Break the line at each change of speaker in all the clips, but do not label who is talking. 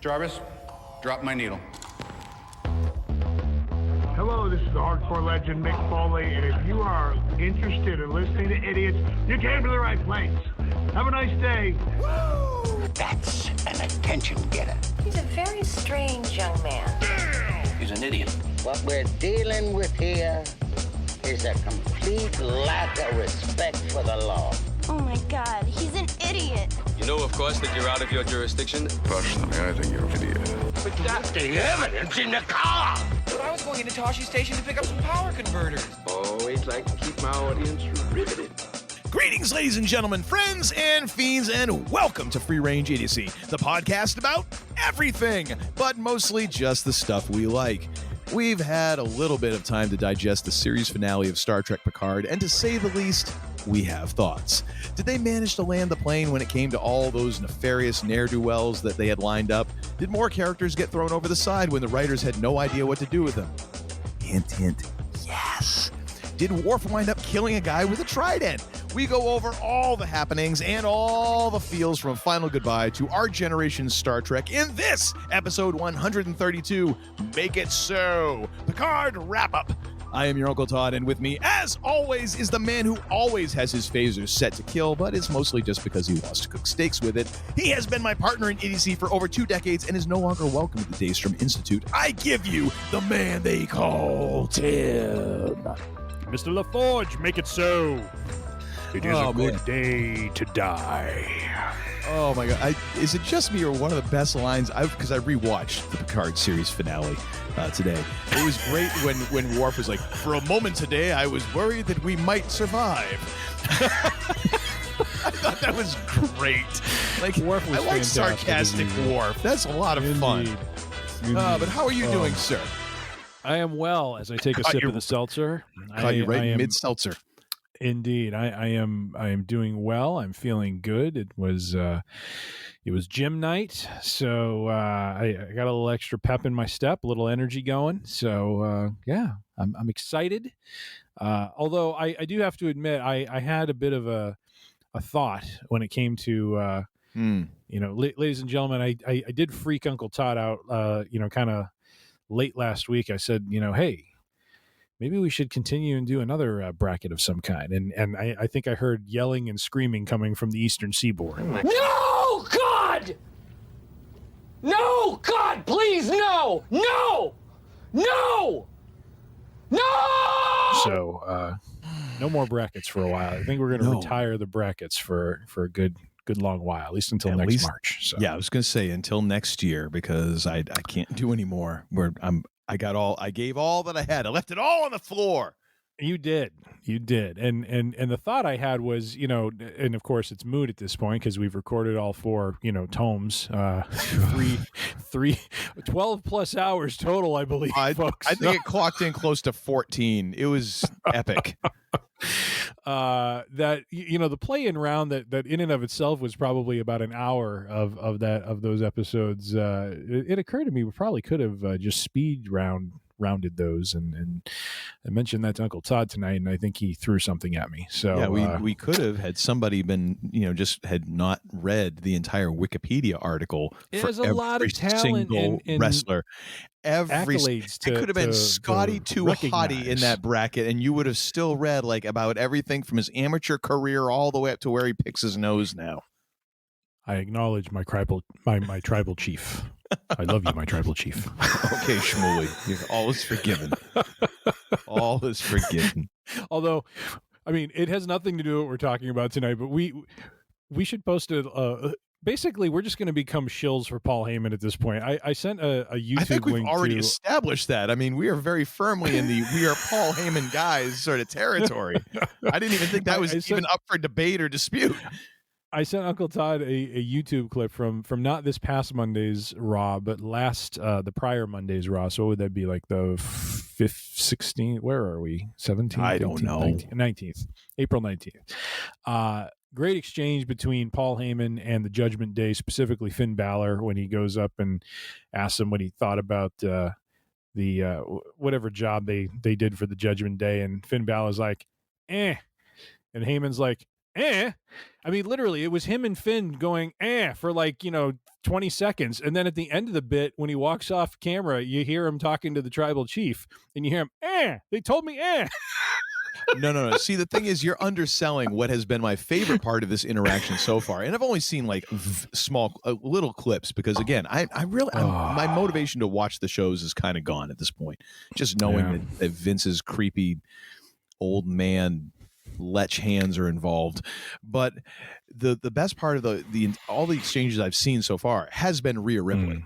Jarvis, drop my needle.
Hello, this is the hardcore legend Mick Foley, and if you are interested in listening to idiots, you came to the right place. Have a nice day.
Woo! That's an attention getter.
He's a very strange young man.
He's an idiot.
What we're dealing with here is a complete lack of respect for the law.
Oh my God, he's an idiot.
You know, of course, that you're out of your jurisdiction.
Personally, I think you're an idiot.
But that's the evidence in the car.
But I was going into Toshi Station to pick up some power converters.
Always like to keep my audience riveted.
Greetings, ladies and gentlemen, friends and fiends, and welcome to Free Range Idiocy, the podcast about everything, but mostly just the stuff we like. We've had a little bit of time to digest the series finale of Star Trek Picard, and to say the least, we have thoughts. Did they manage to land the plane when it came to all those nefarious ne'er-do-wells that they had lined up? Did more characters get thrown over the side when the writers had no idea what to do with them? Hint, hint, yes. Did Worf wind up killing a guy with a trident? We go over all the happenings and all the feels from Final Goodbye to our generation's Star Trek in this episode 132, Make It So, Picard Wrap-Up. I am your Uncle Todd, and with me, as always, is the man who always has his phasers set to kill, but it's mostly just because he wants to cook steaks with it. He has been my partner in Idiocy for over 2 decades and is no longer welcome at the Daystrom Institute. I give you the man they call Tim.
Mr. LaForge, make it so. It is a good day to die.
Oh my God! Is it just me or one of the best lines? Because I rewatched the Picard series finale today. It was great when Worf was like, "For a moment today, I was worried that we might survive." I thought that was great. Like
Worf was
I like
fantastic,
sarcastic Worf. That's a lot of fun. But how are you doing, sir?
I am well as I take a sip of the seltzer.
Caught you right mid-seltzer.
Indeed, I am doing well. I'm feeling good. It was gym night, so I got a little extra pep in my step, a little energy going. So I'm excited. Although I do have to admit, I had a bit of a thought when it came to ladies and gentlemen, I did freak Uncle Todd out. Kind of late last week. I said, hey, maybe we should continue and do another bracket of some kind. And I think I heard yelling and screaming coming from the Eastern Seaboard.
No, God! No, God, please, no! No! No! No!
So, no more brackets for a while. I think we're going to retire the brackets for a good long while, at least until next March. So.
Yeah, I was going to say until next year, because I can't do any more. I gave all that I had. I left it all on the floor.
You did. And the thought I had was, and of course it's moot at this point because we've recorded all 4, tomes, 12 plus hours total, I believe, folks.
I think it clocked in close to 14. It was epic.
That the play-in round that in and of itself was probably about an hour of those episodes. It occurred to me we probably could have just speed rounded those, and I mentioned that to Uncle Todd tonight, and I think he threw something at me. So
yeah, we could have had somebody been just had not read the entire Wikipedia article for
a lot of talent
single
in
wrestler.
Accolades
It could have been Scotty Hottie in that bracket, and you would have still read about everything from his amateur career all the way up to where he picks his nose now.
I acknowledge my tribal chief. I love you, my tribal chief.
Okay, Shmuley, you're always forgiven. All is forgiven.
Although, I mean, it has nothing to do with what we're talking about tonight, but we should post it. Basically, we're just going to become shills for Paul Heyman at this point. I sent a YouTube link.
I think we've already established that. I mean, we are very firmly in the we are Paul Heyman guys sort of territory. I didn't even think that was even up for debate or dispute.
I sent Uncle Todd a YouTube clip from not this past Monday's Raw, but the prior Monday's Raw. So what would that be, like the 5th, 16th? Where are we? 17th?
I don't know.
19th. April 19th. Great exchange between Paul Heyman and the Judgment Day, specifically Finn Balor, when he goes up and asks him what he thought about the whatever job they did for the Judgment Day. And Finn Balor's like, eh. And Heyman's like, eh. I mean, literally, it was him and Finn going, for like, 20 seconds. And then at the end of the bit, when he walks off camera, you hear him talking to the tribal chief and you hear him, they told me,
No. See, the thing is, you're underselling what has been my favorite part of this interaction so far. And I've only seen like small, little clips because, again, my motivation to watch the shows is kind of gone at this point. Just knowing that Vince's creepy old man lech hands are involved. But the best part of all the exchanges I've seen so far has been Rhea Ripley.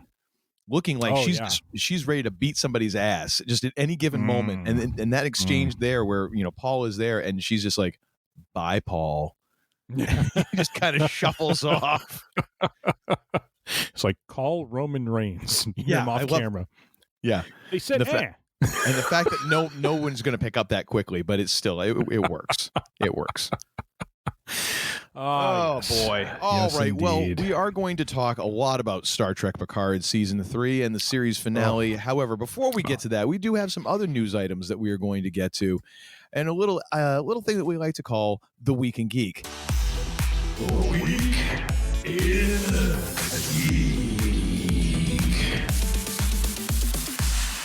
Looking like she's ready to beat somebody's ass just at any given moment, and that exchange there where Paul is there and she's just like, "Bye, Paul." He just kind of shuffles off.
It's like, call Roman Reigns. Him off camera.
Yeah,
they said,
and the fact that no one's going to pick up that quickly, but it's still it works. It works.
Oh
boy. All right. Indeed. Well, we are going to talk a lot about Star Trek Picard Season 3 and the series finale. However, before we get to that, we do have some other news items that we are going to get to, and a little thing that we like to call the Week in Geek.
The Week in Geek.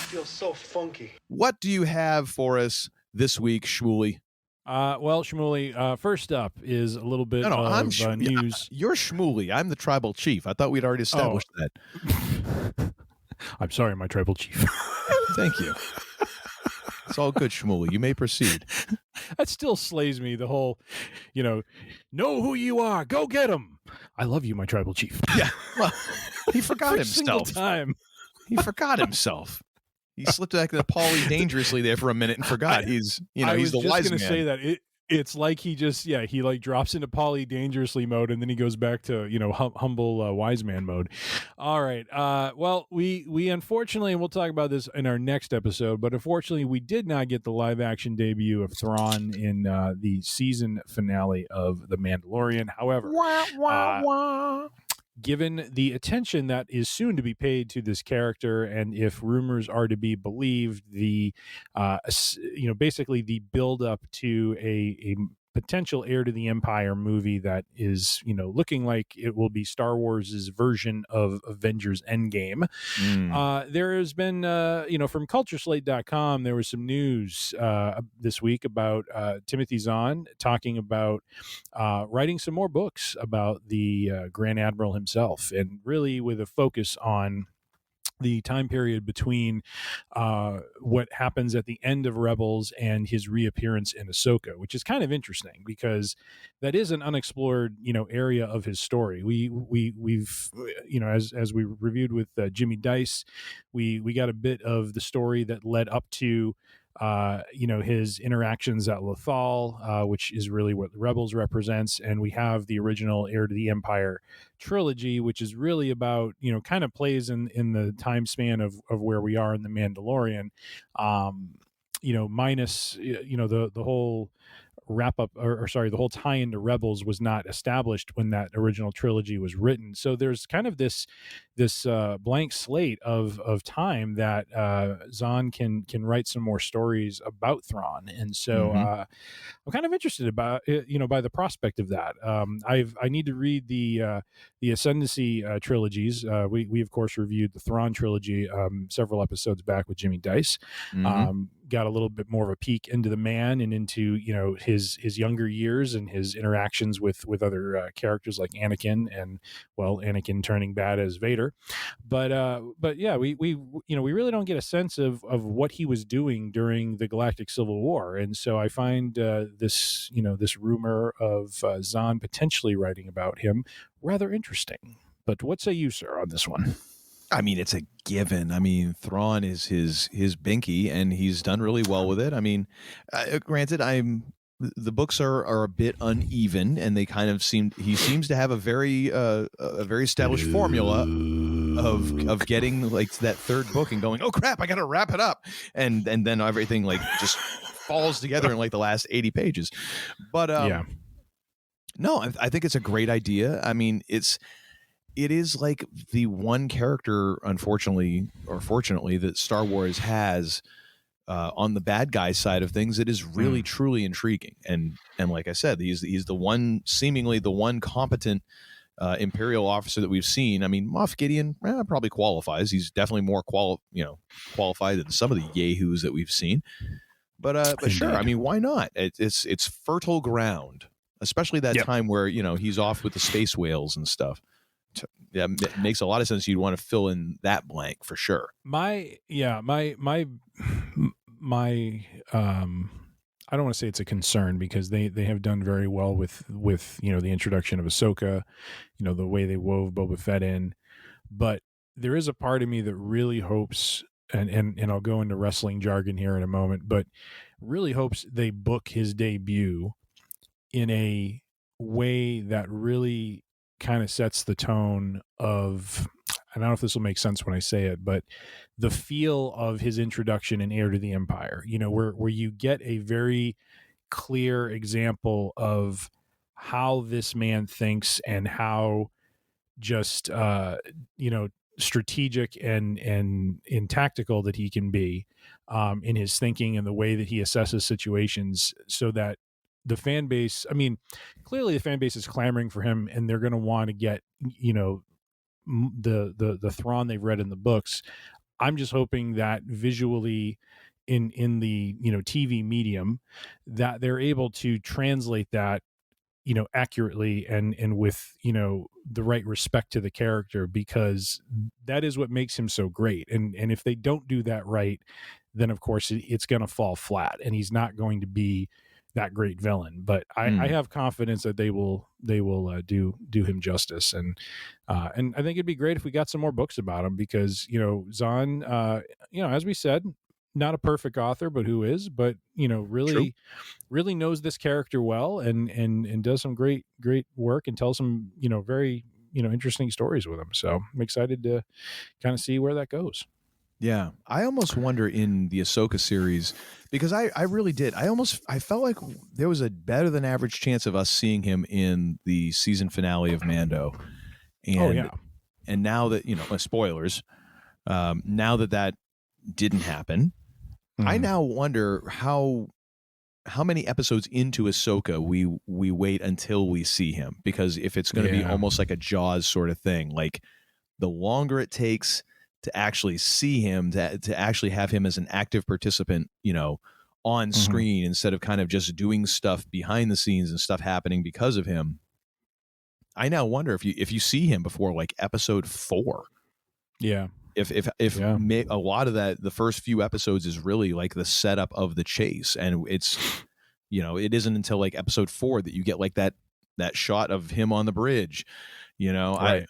Feels so funky.
What do you have for us this week, Shmuley?
Well, Shmuley, first up is a little bit of news.
You're Shmuley. I'm the tribal chief. I thought we'd already established that.
I'm sorry, my tribal chief.
Thank you. It's all good, Shmuley. You may proceed.
That still slays me, the whole, know who you are. Go get him. I love you, my tribal chief.
Yeah. Well, he forgot himself.
Single time.
He forgot himself. He slipped back to the Pauly dangerously there for a minute and forgot he's the wise man. I was just going to
say that it's like he just he like drops into Pauly dangerously mode and then he goes back to humble wise man mode. All right. Well, we unfortunately, and we'll talk about this in our next episode, but unfortunately we did not get the live action debut of Thrawn in the season finale of The Mandalorian. However, given the attention that is soon to be paid to this character, and if rumors are to be believed, the basically the build up to a potential heir to the Empire movie that is looking like it will be Star Wars's version of Avengers Endgame. There has been from cultureslate.com there was some news this week about Timothy Zahn talking about writing some more books about the Grand Admiral himself, and really with a focus on the time period between what happens at the end of Rebels and his reappearance in Ahsoka, which is kind of interesting because that is an unexplored, area of his story. We've as we reviewed with Jimmy Dice, we got a bit of the story that led up to his interactions at Lothal, which is really what the Rebels represents. And we have the original Heir to the Empire trilogy, which is really about, kind of plays in the time span of where we are in The Mandalorian, minus, the whole wrap up the whole tie into Rebels was not established when that original trilogy was written. So there's kind of this blank slate of time that Zahn can write some more stories about Thrawn. And so I'm kind of interested about it, by the prospect of that. I need to read the Ascendancy trilogies. We of course reviewed the Thrawn trilogy several episodes back with Jimmy Dice. Got a little bit more of a peek into the man and into his younger years and his interactions with other characters like Anakin, and Anakin turning bad as Vader. But yeah, we really don't get a sense of what he was doing during the Galactic Civil War, and so I find this rumor of Zahn potentially writing about him rather interesting. But what say you, sir, on this one?
I mean, it's a given. I mean, Thrawn is his binky, and he's done really well with it. I mean, granted, the books are a bit uneven, and they kind of he seems to have a very established formula of getting like that third book and going, oh crap, I got to wrap it up, and then everything like just falls together in like the last 80 pages. But no, I think it's a great idea. I mean, it is like the one character, unfortunately or fortunately, that Star Wars has on the bad guy side of things, it is really truly intriguing. And like I said, he's the one, seemingly the one competent Imperial officer that we've seen. I mean, Moff Gideon probably qualifies. He's definitely more qualified than some of the yahoos that we've seen. But sure, I mean, why not? It's fertile ground, especially that time where he's off with the space whales and stuff. Yeah, it makes a lot of sense. You'd want to fill in that blank for sure. My I don't want to say it's a concern, because they have done very well with the introduction of Ahsoka, the way they wove Boba Fett in. But there is a part of me that really hopes, and I'll go into wrestling jargon here in a moment, but really hopes they book his debut in a way that really kind of sets the tone of, I don't know if this will make sense when I say it, but the feel of his introduction in Heir to the Empire, where you get a very clear example of how this man thinks and how just, strategic and tactical that he can be in his thinking and the way that he assesses situations, so that the fan base, I mean, clearly the fan base is clamoring for him, and they're going to want to get, the Thrawn they've read in the books. I'm just hoping that visually in the, TV medium, that they're able to translate that, accurately and with, the right respect to the character, because that is what makes him so great. And if they don't do that right, then of course it's going to fall flat, and he's not going to be that great villain. But I have confidence that they will do him justice, and I think it'd be great if we got some more books about him, because Zahn, as we said, not a perfect author, but who is, but really knows this character well, and does some great work, and tells some very interesting stories with him. So I'm excited to kind of see where that goes. Yeah, I almost wonder in the Ahsoka series, because I really did. I felt like there was a better than average chance of us seeing him in the season finale of Mando. And, and now that, spoilers, now that didn't happen, I now wonder how many episodes into Ahsoka we wait until we see him, because if it's going to be almost like a Jaws sort of thing, like the longer it takes to actually see him, to actually have him as an active participant, on screen, instead of kind of just doing stuff behind the scenes and stuff happening because of him. I now wonder if you see him before like episode 4. Yeah. If a lot of that, the first few episodes is really like the setup of the chase, and it's, it isn't until like episode 4 that you get like that shot of him on the bridge, Right.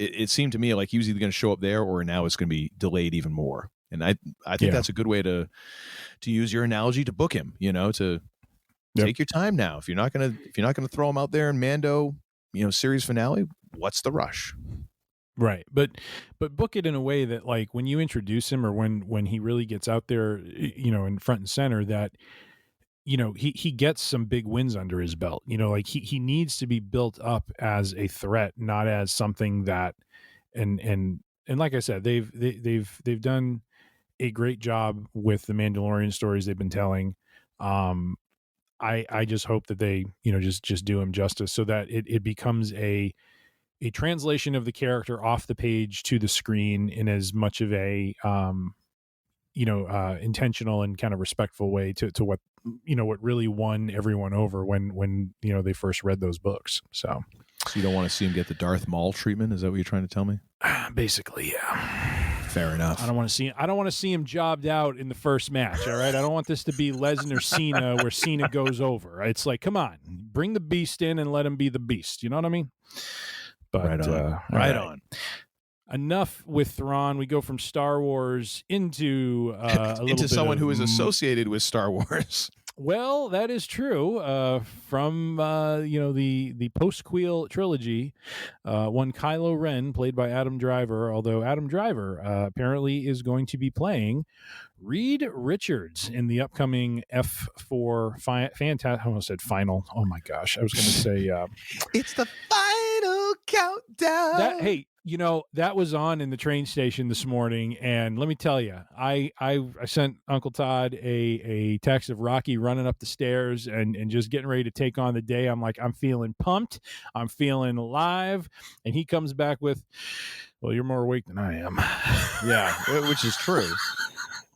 It seemed to me like he was either going to show up there, or now it's going to be delayed even more. And I think that's a good way to use your analogy to book him, to take your time now. If you're not going to throw him out there in Mando, series finale, what's the rush? Right. But book it in a way that, like, when you introduce him, or when he really gets out there, in front and center, that, he gets some big wins under his belt. Like he needs to be built up as a threat, not as something that, and like I said, they've done a great job with the Mandalorian stories they've been telling. I just hope that they, just do him justice, so that it becomes a translation of the character off the page to the screen in as much of a, intentional and kind of respectful way to what, what really won everyone over when they first read those books. So you don't want to see him get the Darth Maul treatment? Is that what you're trying to tell me? Basically, yeah. Fair enough. I don't want to see him jobbed out in the first match. All right. I don't want this to be Lesnar Cena, where Cena goes over. It's like, come on, bring the beast in and let him be the beast. You know what I mean? But right on. Enough with Thrawn. We go from Star Wars into into someone who is associated with Star Wars. Well, that is true. From the post-Queel trilogy, one Kylo Ren, played by Adam Driver. Although Adam Driver apparently is going to be playing Reed Richards in the upcoming F4 fantastic. I almost said final. Oh my gosh, I was going to say it's the final countdown.
Hey, that was on in the train station this morning, and let me tell you, I sent Uncle Todd a text of Rocky running up the stairs and just getting ready to take on the day. I'm like, I'm feeling pumped, I'm feeling alive, and he comes back with, "Well, you're more awake than I am."
Yeah, which is true.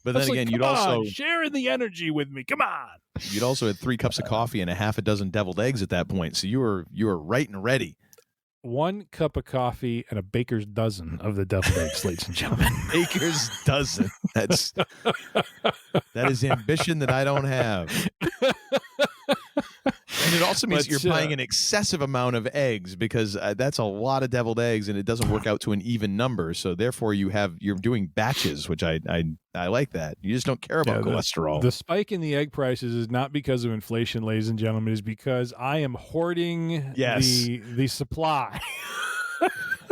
But then again, you'd also
sharing the energy with me. Come on.
You'd also had 3 cups of coffee and a half a dozen deviled eggs at that point, so you were right and ready.
1 cup of coffee and a baker's dozen of the deviled eggs, ladies and gentlemen.
Baker's dozen. That is ambition that I don't have. And it also means you're buying an excessive amount of eggs, because that's a lot of deviled eggs, and it doesn't work out to an even number. So therefore, you're doing batches, which I like that. You just don't care about cholesterol.
The spike in the egg prices is not because of inflation, ladies and gentlemen. It's because I am hoarding the supply.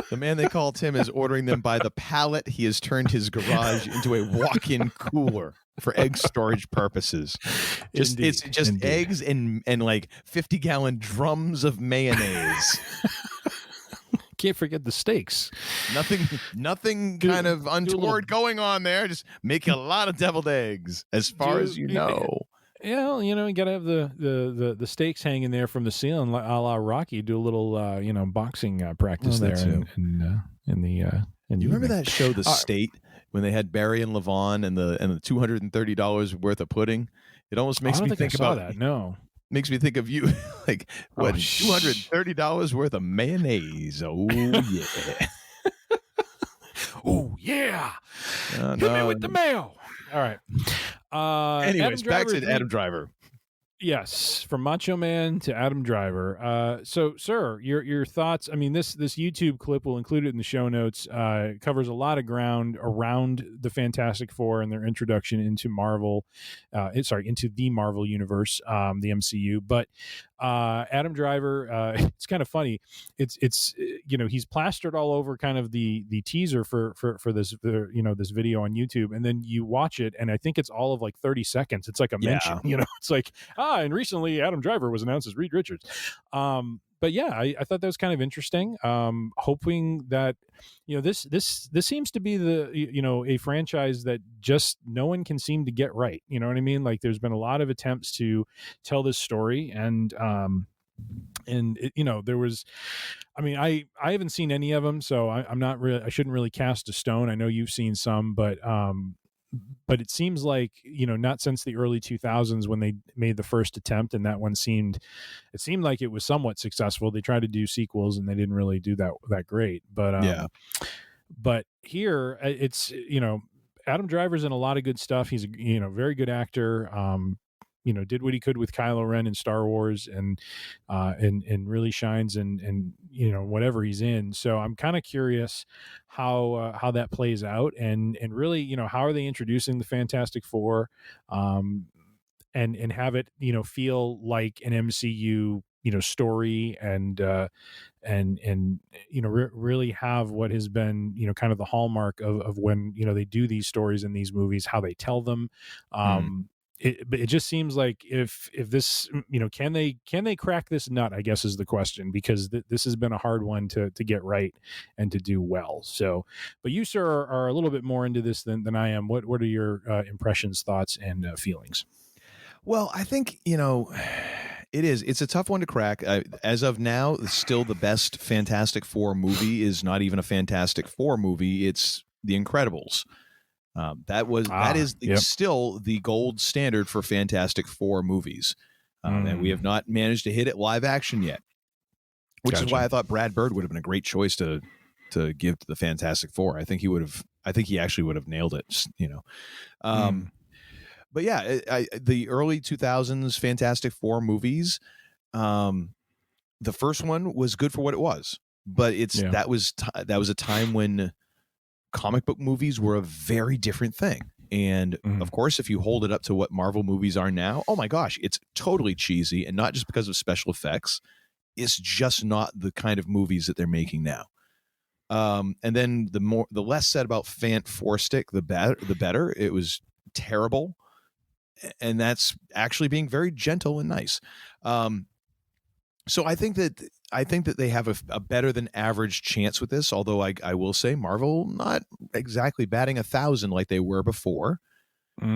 The man they call Tim is ordering them by the pallet. He has turned his garage into a walk-in cooler for egg storage purposes. It's just eggs and like 50-gallon drums of mayonnaise.
Can't forget the steaks.
Nothing kind of untoward going on there. Just making a lot of deviled eggs, as far as you know.
Yeah, you got to have the steaks hanging there from the ceiling, a la Rocky. Do a little boxing practice there in the.
You remember that show, The State, when they had Barry and Levon and the $230 worth of pudding? It almost makes me think about
that. No,
makes me think of you, like what $230 worth of mayonnaise. Oh yeah.
Oh yeah. Hit me with the mayo. All right.
Anyways, back to Adam Driver.
Yes, from Macho Man to Adam Driver. So, sir, your thoughts? I mean, this YouTube clip, we'll include it in the show notes. Covers a lot of ground around the Fantastic Four and their introduction into Marvel. Into the Marvel universe, the MCU. But Adam Driver, it's kind of funny. It's he's plastered all over kind of the teaser for this this video on YouTube, and then you watch it, and I think it's all of like 30 seconds. It's like a mention. It's like and recently Adam Driver was announced as Reed Richards. But yeah, I thought that was kind of interesting. Hoping that this seems to be the a franchise that just no one can seem to get right. You know what I mean? Like there's been a lot of attempts to tell this story, and there was, I haven't seen any of them, so I'm not really, I shouldn't really cast a stone. I know you've seen some, but it seems like, not since the early 2000s when they made the first attempt, and that one seemed like it was somewhat successful. They tried to do sequels and they didn't really do that great. But but here it's, Adam Driver's in a lot of good stuff. He's a very good actor. Did what he could with Kylo Ren in Star Wars, and really shines in whatever he's in. So I'm kind of curious how that plays out, and really, how are they introducing the Fantastic Four, and have it, feel like an MCU, story, and really have what has been, kind of the hallmark of when, they do these stories in these movies, how they tell them. It just seems like if this, can they crack this nut, I guess is the question, because this has been a hard one to get right and to do well. So, but you, sir, are a little bit more into this than I am. What are your impressions, thoughts, and feelings?
Well, I think, it's a tough one to crack. As of now, still the best Fantastic Four movie is not even a Fantastic Four movie. It's The Incredibles. That is still the gold standard for Fantastic Four movies, and we have not managed to hit it live action yet, which is why I thought Brad Bird would have been a great choice to give to the Fantastic Four. I think he actually would have nailed it. But yeah, the early 2000s Fantastic Four movies, the first one was good for what it was, but that was a time when comic book movies were a very different thing. And of course, if you hold it up to what Marvel movies are now, oh my gosh, it's totally cheesy, and not just because of special effects. It's just not the kind of movies that they're making now. And then the less said about Fant Four Stick, the better. It was terrible, and that's actually being very gentle and nice. So I think that I think that they have a better than average chance with this, although I will say Marvel not exactly batting 1,000 like they were before.
Yeah,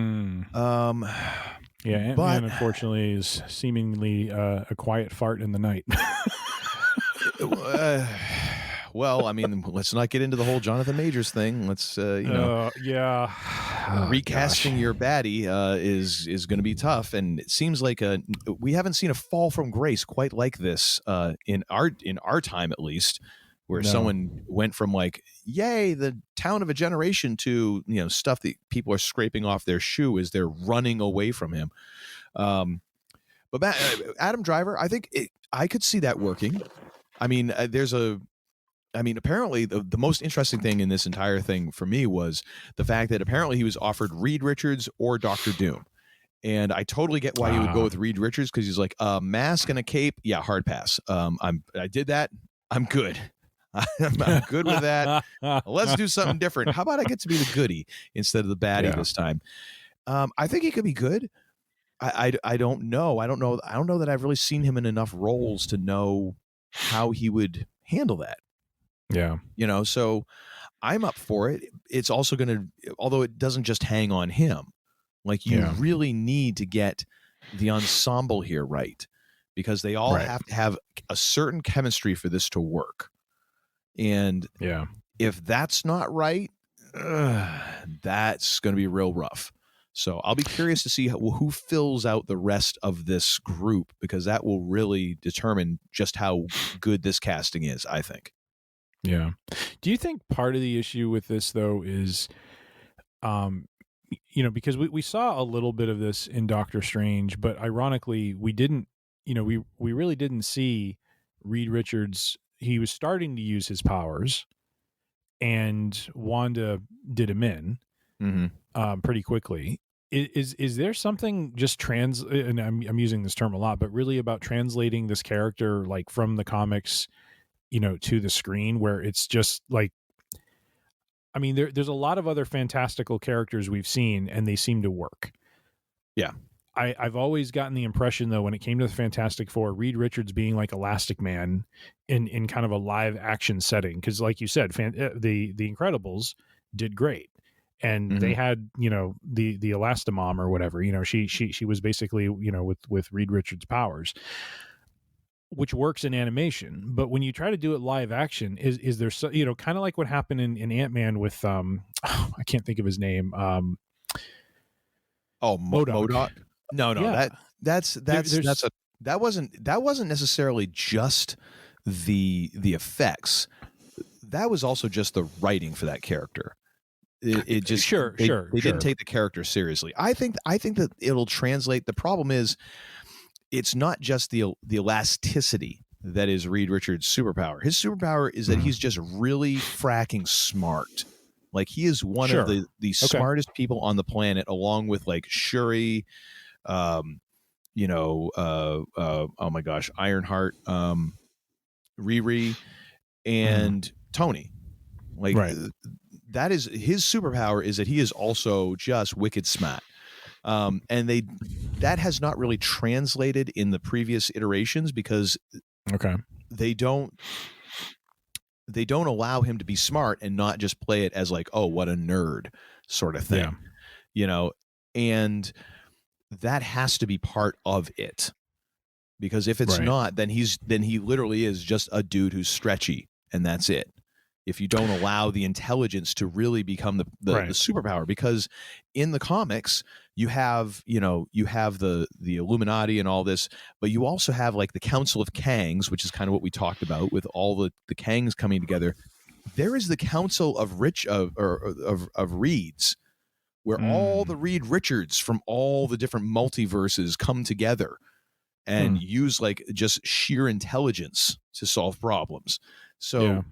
Ant-Man, unfortunately, is seemingly a quiet fart in the night.
Well, I mean, let's not get into the whole Jonathan Majors thing. Let's, recasting your baddie is going to be tough, and it seems like we haven't seen a fall from grace quite like this in our time, at least, where someone went from like, yay, the town of a generation, to stuff that people are scraping off their shoe as they're running away from him. But Adam Driver, I think I could see that working. I mean, apparently the most interesting thing in this entire thing for me was the fact that apparently he was offered Reed Richards or Dr. Doom. And I totally get why he would go with Reed Richards, because he's like, a mask and a cape. Yeah, hard pass. I did that. I'm good. I'm good with that. Let's do something different. How about I get to be the goodie instead of the baddie this time? I think he could be good. I don't know. I don't know that I've really seen him in enough roles to know how he would handle that.
Yeah.
So I'm up for it. It's also going to, although it doesn't just hang on him, like you really need to get the ensemble here right, because they all have to have a certain chemistry for this to work. And if that's not right, that's going to be real rough. So I'll be curious to see who fills out the rest of this group, because that will really determine just how good this casting is, I think.
Yeah. Do you think part of the issue with this, though, is, because we saw a little bit of this in Doctor Strange, but ironically, we didn't, we really didn't see Reed Richards. He was starting to use his powers, and Wanda did him in pretty quickly. Is there something just and I'm using this term a lot, but really about translating this character like from the comics, to the screen, where it's just like, I mean, there's a lot of other fantastical characters we've seen, and they seem to work.
Yeah.
I've always gotten the impression, though, when it came to the Fantastic Four, Reed Richards being like Elastic Man in kind of a live action setting, because like you said, the Incredibles did great, and they had the Elastomom or whatever. She was basically with Reed Richards' powers, which works in animation. But when you try to do it live action, is there kind of like what happened in Ant-Man with I can't think of his name.
MODOK. No,
yeah.
that wasn't necessarily just the effects. That was also just the writing for that character. It just they didn't take the character seriously. I think that it'll translate. The problem is, it's not just the elasticity that is Reed Richards' superpower. His superpower is that he's just really fracking smart. Like, he is one of the smartest people on the planet, along with like Shuri, oh my gosh, Ironheart, Riri, and Tony. Like, that is his superpower, is that he is also just wicked smart. And that has not really translated in the previous iterations, because they don't allow him to be smart and not just play it as like, oh, what a nerd sort of thing, and that has to be part of it, because if it's not, then he literally is just a dude who's stretchy, and that's it. If you don't allow the intelligence to really become the superpower, because in the comics you have the Illuminati and all this, but you also have like the Council of Kangs, which is kind of what we talked about with all the Kangs coming together. There is the Council of Reeds, where all the Reed Richards from all the different multiverses come together and use like just sheer intelligence to solve problems. So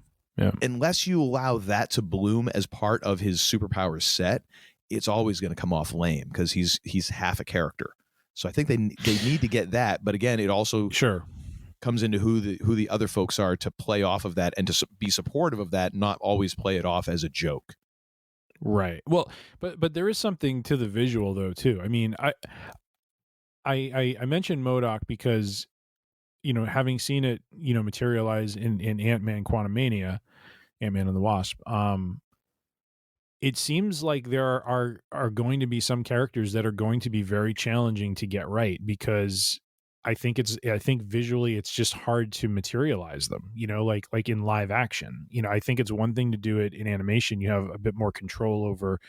unless you allow that to bloom as part of his superpower set, it's always going to come off lame, because he's half a character. So I think they need to get that. But again, it also comes into who the other folks are to play off of that, and to be supportive of that, not always play it off as a joke.
Right. Well, but there is something to the visual, though, too. I mean, I mentioned MODOK because having seen it, materialize in Ant-Man Quantumania, Ant-Man and the Wasp, it seems like there are going to be some characters that are going to be very challenging to get right, because I think visually it's just hard to materialize them, like in live action. I think it's one thing to do it in animation. You have a bit more control over,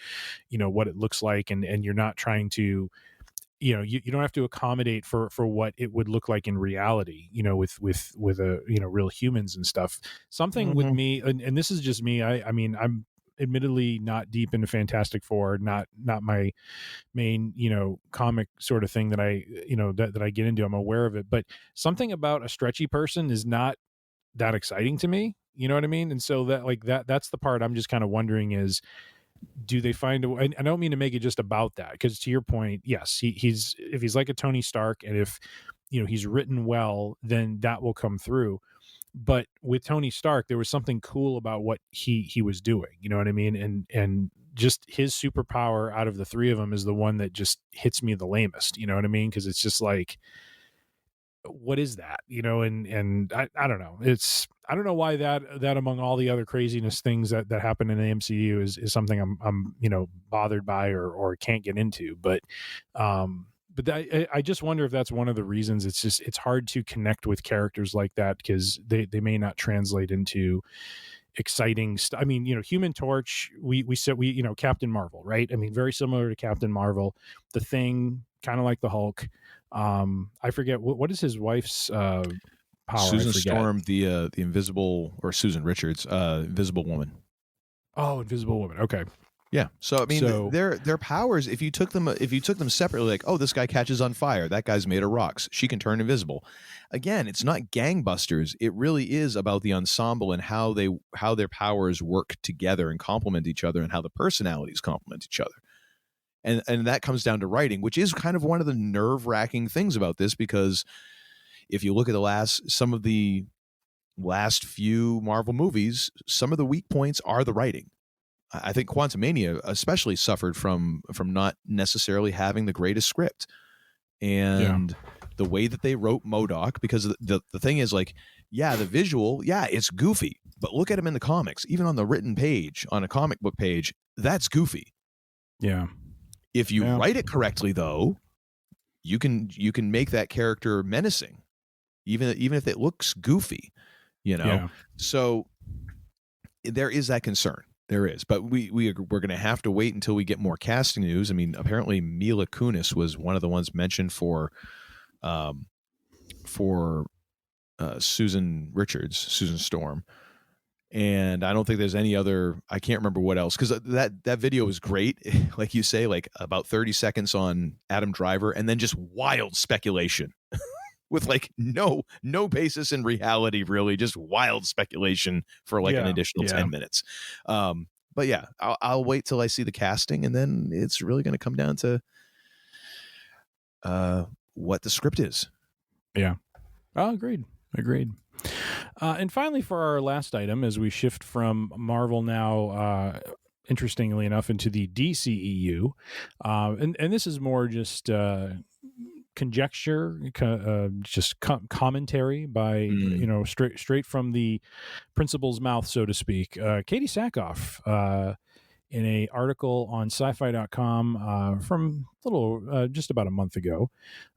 what it looks like, and you're not trying to, you don't have to accommodate for what it would look like in reality, with a, real humans and stuff. Something with me, and this is just me. I mean, I'm admittedly not deep into Fantastic Four, not my main, comic sort of thing that I, that I get into. I'm aware of it, but something about a stretchy person is not that exciting to me. You know what I mean? And so that's the part I'm just kind of wondering is, do they find a way? I don't mean to make it just about that, because to your point, yes, he's if he's like a Tony Stark, and if, he's written well, then that will come through. But with Tony Stark, there was something cool about what he was doing. You know what I mean? And just his superpower out of the three of them is the one that just hits me the lamest. You know what I mean? Because it's just like, what is that? And I don't know. I don't know why that among all the other craziness things that happen in the MCU is something I'm bothered by or can't get into. But I just wonder if that's one of the reasons. It's hard to connect with characters like that, because they may not translate into exciting stuff. I mean, Human Torch, we said, Captain Marvel, right? I mean, very similar to Captain Marvel. The Thing, kind of like the Hulk. I forget what is his wife's power.
Susan Storm, the invisible, or Susan Richards, Invisible Woman.
Oh, Invisible Woman. Okay.
Yeah. So I mean, their powers, if you took them separately, like, oh, this guy catches on fire, that guy's made of rocks, she can turn invisible. Again, it's not gangbusters. It really is about the ensemble and how their powers work together and complement each other, and how the personalities complement each other. And that comes down to writing, which is kind of one of the nerve-wracking things about this, because if you look at some of the last few Marvel movies, some of the weak points are the writing. I think Quantumania especially suffered from not necessarily having the greatest script, and the way that they wrote MODOK, because the thing is, like, the visual, it's goofy, but look at him in the comics, even on the written page, on a comic book page, that's goofy.
Yeah.
If you write it correctly, though, you can make that character menacing, even if it looks goofy, So there is that concern. There is, but we're going to have to wait until we get more casting news. I mean, apparently Mila Kunis was one of the ones mentioned for Susan Richards, Susan Storm, and I don't think there's any other. I can't remember what else, because that video was great, like you say, like about 30 seconds on Adam Driver, and then just wild speculation. With like no basis in reality, really, just wild speculation for like an additional 10 minutes. But yeah, I'll wait till I see the casting, and then it's really going to come down to what the script is.
Yeah. Oh, agreed. And finally, for our last item, as we shift from Marvel now, interestingly enough, into the DCEU, and this is more just conjecture, just commentary by straight from the principal's mouth, so to speak. Katee Sackhoff, in a article on sci-fi.com from just about a month ago,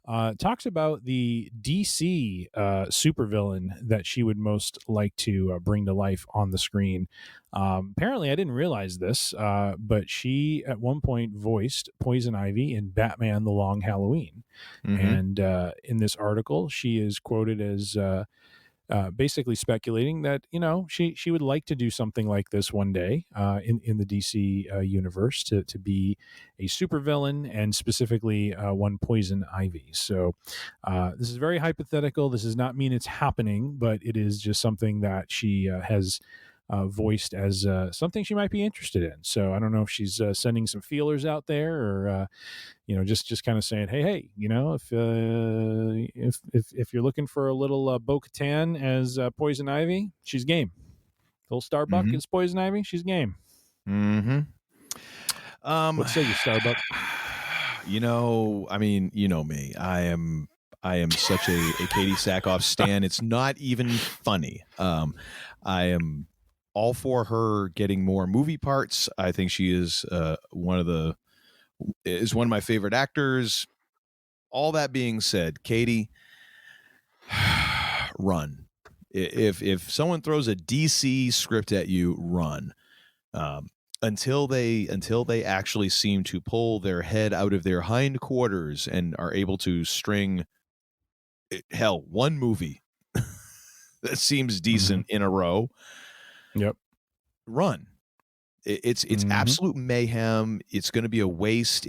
talks about the DC supervillain that she would most like to bring to life on the screen. Apparently, I didn't realize this, but she at one point voiced Poison Ivy in Batman: The Long Halloween. Mm-hmm. And in this article, she is quoted as basically speculating that, she would like to do something like this one day in the DC universe, to be a supervillain, and specifically one Poison Ivy. So this is very hypothetical. This does not mean it's happening, but it is just something that she has voiced as something she might be interested in. So I don't know if she's sending some feelers out there, or just kind of saying, hey, if you're looking for a little Bo-Katan as Poison Ivy, she's game. Little Starbuck as Poison Ivy, she's game.
Mm-hmm.
What say you, Starbuck?
I mean, me. I am I am such a Katee Sackhoff stan. It's not even funny. I am all for her getting more movie parts. I think she is one of my favorite actors. All that being said, Katee, run. If someone throws a DC script at you, run. Until they actually seem to pull their head out of their hindquarters and are able to string one movie that seems decent in a row.
Yep.
Run. It's absolute mayhem. It's going to be a waste.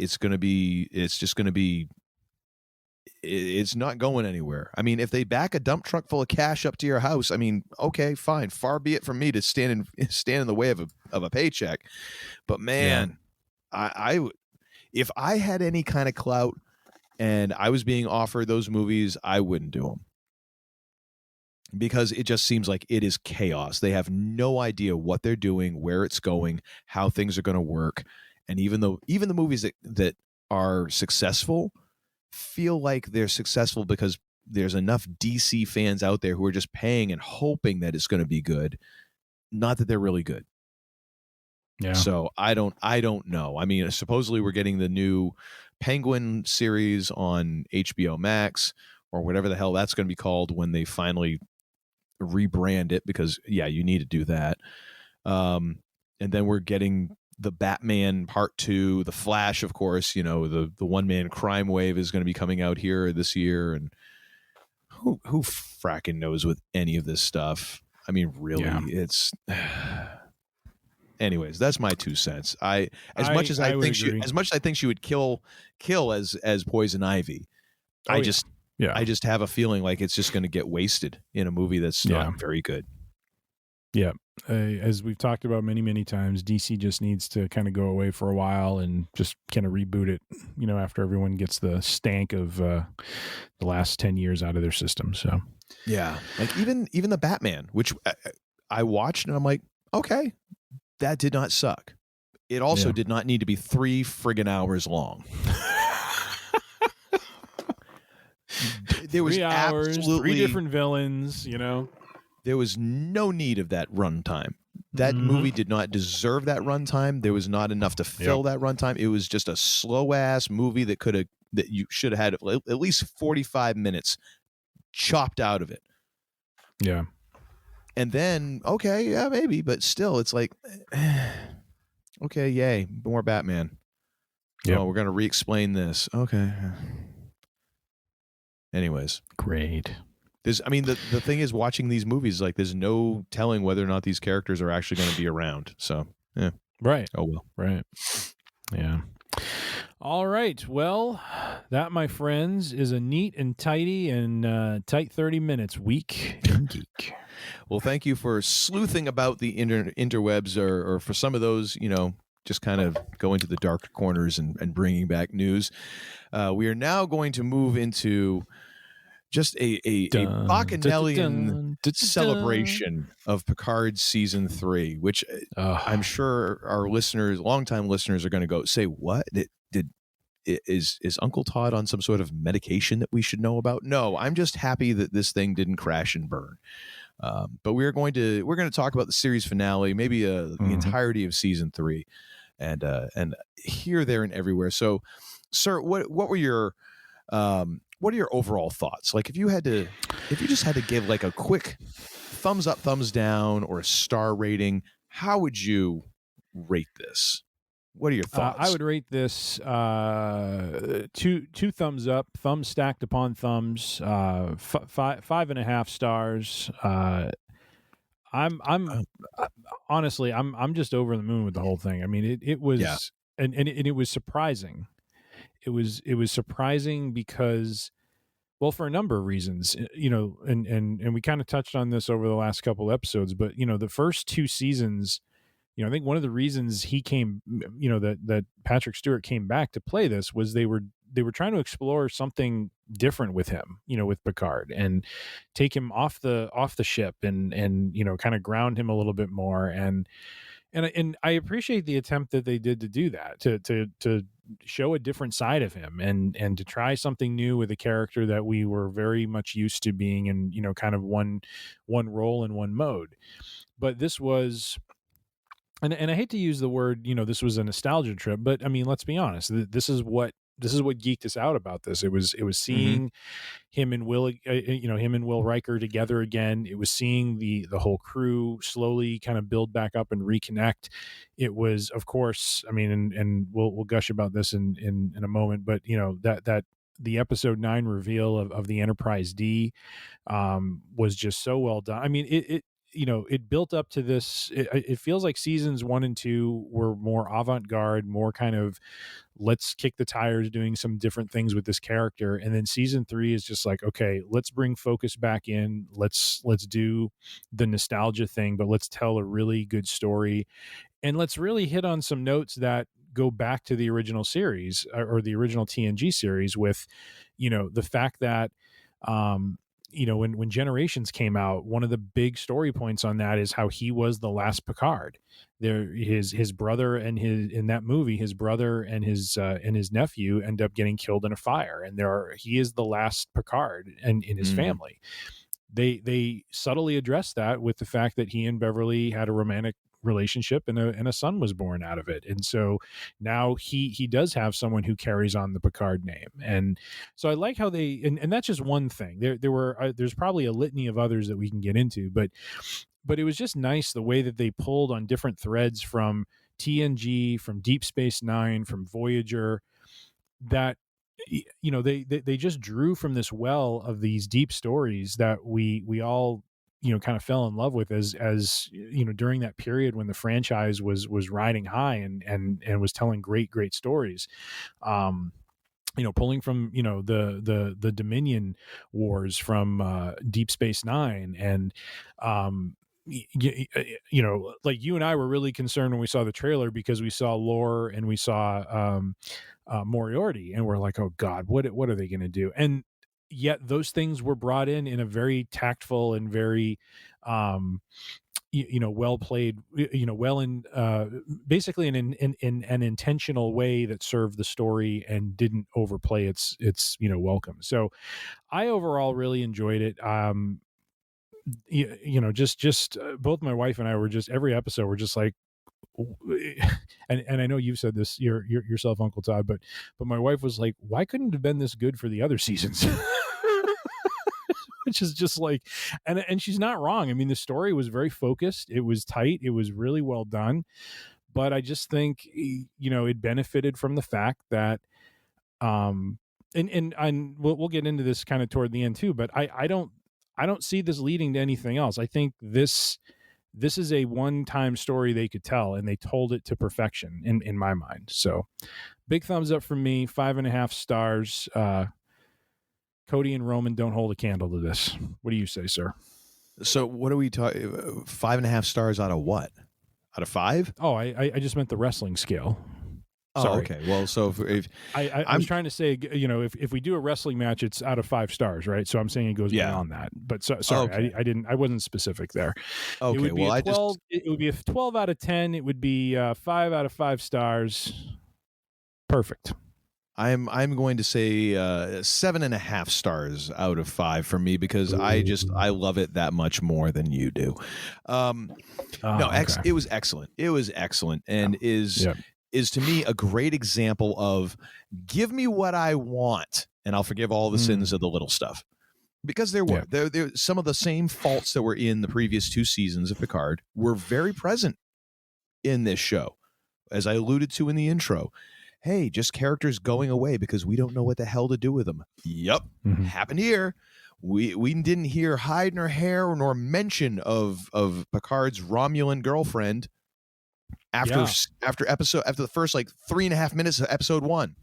It's not going anywhere. I mean, if they back a dump truck full of cash up to your house, I mean, okay, fine. Far be it from me to stand in the way of a paycheck. But man, I if I had any kind of clout and I was being offered those movies, I wouldn't do them. Because it just seems like it is chaos. They have no idea what they're doing, where it's going, how things are going to work. And even the movies that are successful feel like they're successful because there's enough DC fans out there who are just paying and hoping that it's going to be good, not that they're really good.
Yeah.
So I don't know. I mean, supposedly we're getting the new Penguin series on HBO Max or whatever the hell that's going to be called when they finally rebrand it, because you need to do that. And then we're getting the Batman Part 2, the Flash, of course, the one-man crime wave is going to be coming out here this year. And who fracking knows with any of this stuff? I mean, really, it's... Anyways, that's my 2 cents. As much as I think she would kill as Poison Ivy, I just have a feeling like it's just going to get wasted in a movie that's not very good.
Yeah. As we've talked about many, many times, DC just needs to kind of go away for a while and just kind of reboot it, after everyone gets the stank of the last 10 years out of their system. So,
yeah, like even the Batman, which I watched and I'm like, okay, that did not suck. It also did not need to be 3 friggin' hours long. There was
3 hours,
absolutely
3 different villains,
There was no need of that runtime. That movie did not deserve that runtime. There was not enough to fill that runtime. It was just a slow ass movie that you should have had at least 45 minutes chopped out of it.
Yeah.
And then, okay, yeah, maybe, but still, it's like, okay, yay, more Batman.
Yep.
Oh, we're going to re-explain this. Okay. Anyways.
Great.
The thing is, watching these movies, like, there's no telling whether or not these characters are actually going to be around. So, yeah.
Right.
Oh, well.
Right. Yeah. All right. Well, that, my friends, is a neat and tidy and tight 30 minutes week in Geek.
Well, thank you for sleuthing about the interwebs, or for some of those, just kind of going to the dark corners and bringing back news. We are now going to move into just a bacchanalian celebration of Picard season 3, which I'm sure our listeners, longtime listeners, are going to go say, "What is Uncle Todd on some sort of medication that we should know about?" No, I'm just happy that this thing didn't crash and burn. But we're going to talk about the series finale, maybe the entirety of season 3, and here, there, and everywhere. So, sir, what were your overall thoughts? Like, if you just had to give like a quick thumbs up, thumbs down, or a star rating, how would you rate this? What are your thoughts?
I would rate this 2 thumbs up, thumbs stacked upon thumbs, 5.5 stars. I'm honestly, I'm just over the moon with the whole thing. I mean, it was, and it was surprising. It was surprising because, well, for a number of reasons, and we kind of touched on this over the last couple episodes, but the first 2 seasons, I think one of the reasons he came, that Patrick Stewart came back to play this was they were trying to explore something different with him, with Picard, and take him off the ship and kind of ground him a little bit more. And And I appreciate the attempt that they did to do that, to show a different side of him, and to try something new with a character that we were very much used to being in, kind of one role in one mode. But this was, and I hate to use the word, this was a nostalgia trip, but I mean, let's be honest. This is what geeked us out about this. It was seeing him and Will, him and Will Riker together again. It was seeing the whole crew slowly kind of build back up and reconnect. It was, of course, I mean, and we'll gush about this in a moment, but that the episode 9 reveal of the Enterprise D was just so well done. I mean, it built up to this. It feels like seasons 1 and 2 were more avant-garde, more kind of let's kick the tires, doing some different things with this character. And then season 3 is just like, okay, let's bring focus back in. Let's do the nostalgia thing, but let's tell a really good story. And let's really hit on some notes that go back to the original series or the original TNG series with, the fact that, when Generations came out, one of the big story points on that is how he was the last Picard. His brother in that movie, his brother and his nephew end up getting killed in a fire, and he is the last Picard and in his family. They subtly addressed that with the fact that he and Beverly had a romantic relationship and a son was born out of it, and so now he does have someone who carries on the Picard name. And so I like how they and that's just one thing. There's probably a litany of others that we can get into, but it was just nice the way that they pulled on different threads from TNG, from Deep Space Nine, from Voyager, that they just drew from this well of these deep stories that we all kind of fell in love with as during that period when the franchise was riding high and was telling great stories. Pulling from the Dominion Wars from Deep Space Nine, and like you and I were really concerned when we saw the trailer because we saw Lore and we saw Moriarty, and we're like, oh God, what are they going to do? And yet those things were brought in a very tactful and very well played, basically in an intentional way that served the story and didn't overplay its welcome. So I overall really enjoyed it. Just both my wife and I were just, every episode we're just like, and I know you've said this yourself, Uncle Todd, but my wife was like, why couldn't it have been this good for the other seasons? Which is just like, and she's not wrong. I mean, the story was very focused. It was tight. It was really well done. But I just think, it benefited from the fact that, and we'll get into this kind of toward the end too, but I don't see this leading to anything else. I think this is a one-time story they could tell, and they told it to perfection in my mind. So big thumbs up from me, 5.5 stars. Cody and Roman don't hold a candle to this. What do you say, sir?
So what are we talking? 5.5 stars out of what? Out of 5?
Oh, I just meant the wrestling scale.
Oh,
Sorry.
okay. Well, so if
I was trying to say, if we do a wrestling match, it's out of 5 stars, right? So I'm saying it goes beyond that. But sorry, okay. I wasn't specific there.
Okay.
It would be a 12. It would be a 12 out of 10. It would be 5 out of 5 stars. Perfect.
I'm going to say 7.5 stars out of 5 for me because I love it that much more than you do. It was excellent. It was excellent, and is to me a great example of give me what I want, and I'll forgive all the sins of the little stuff. Because there were there some of the same faults that were in the previous 2 seasons of Picard were very present in this show, as I alluded to in the intro. Hey, just characters going away because we don't know what the hell to do with them. Yep, happened here. We didn't hear hide nor hair nor mention of Picard's Romulan girlfriend after the first like 3.5 minutes of episode 1.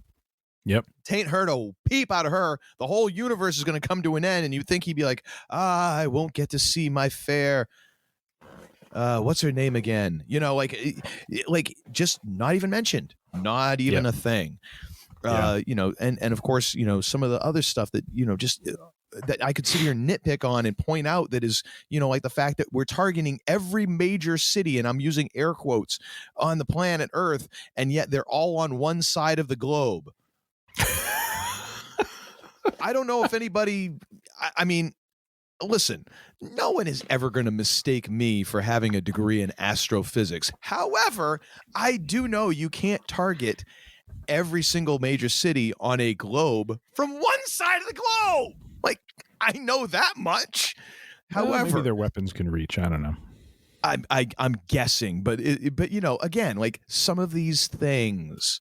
Yep,
tain't heard a peep out of her. The whole universe is going to come to an end, and you'd think he'd be like, I won't get to see my fair. What's her name again? Like just not even mentioned, not even a thing. And of course, some of the other stuff that, just that I could sit here and nitpick on and point out that is, like the fact that we're targeting every major city, and I'm using air quotes, on the planet Earth, and yet they're all on one side of the globe. I don't know if anybody, I mean, listen, no one is ever going to mistake me for having a degree in astrophysics. However, I do know you can't target every single major city on a globe from one side of the globe. Like, I know that much. However,
maybe their weapons can reach. I don't know.
I'm guessing, but again, like some of these things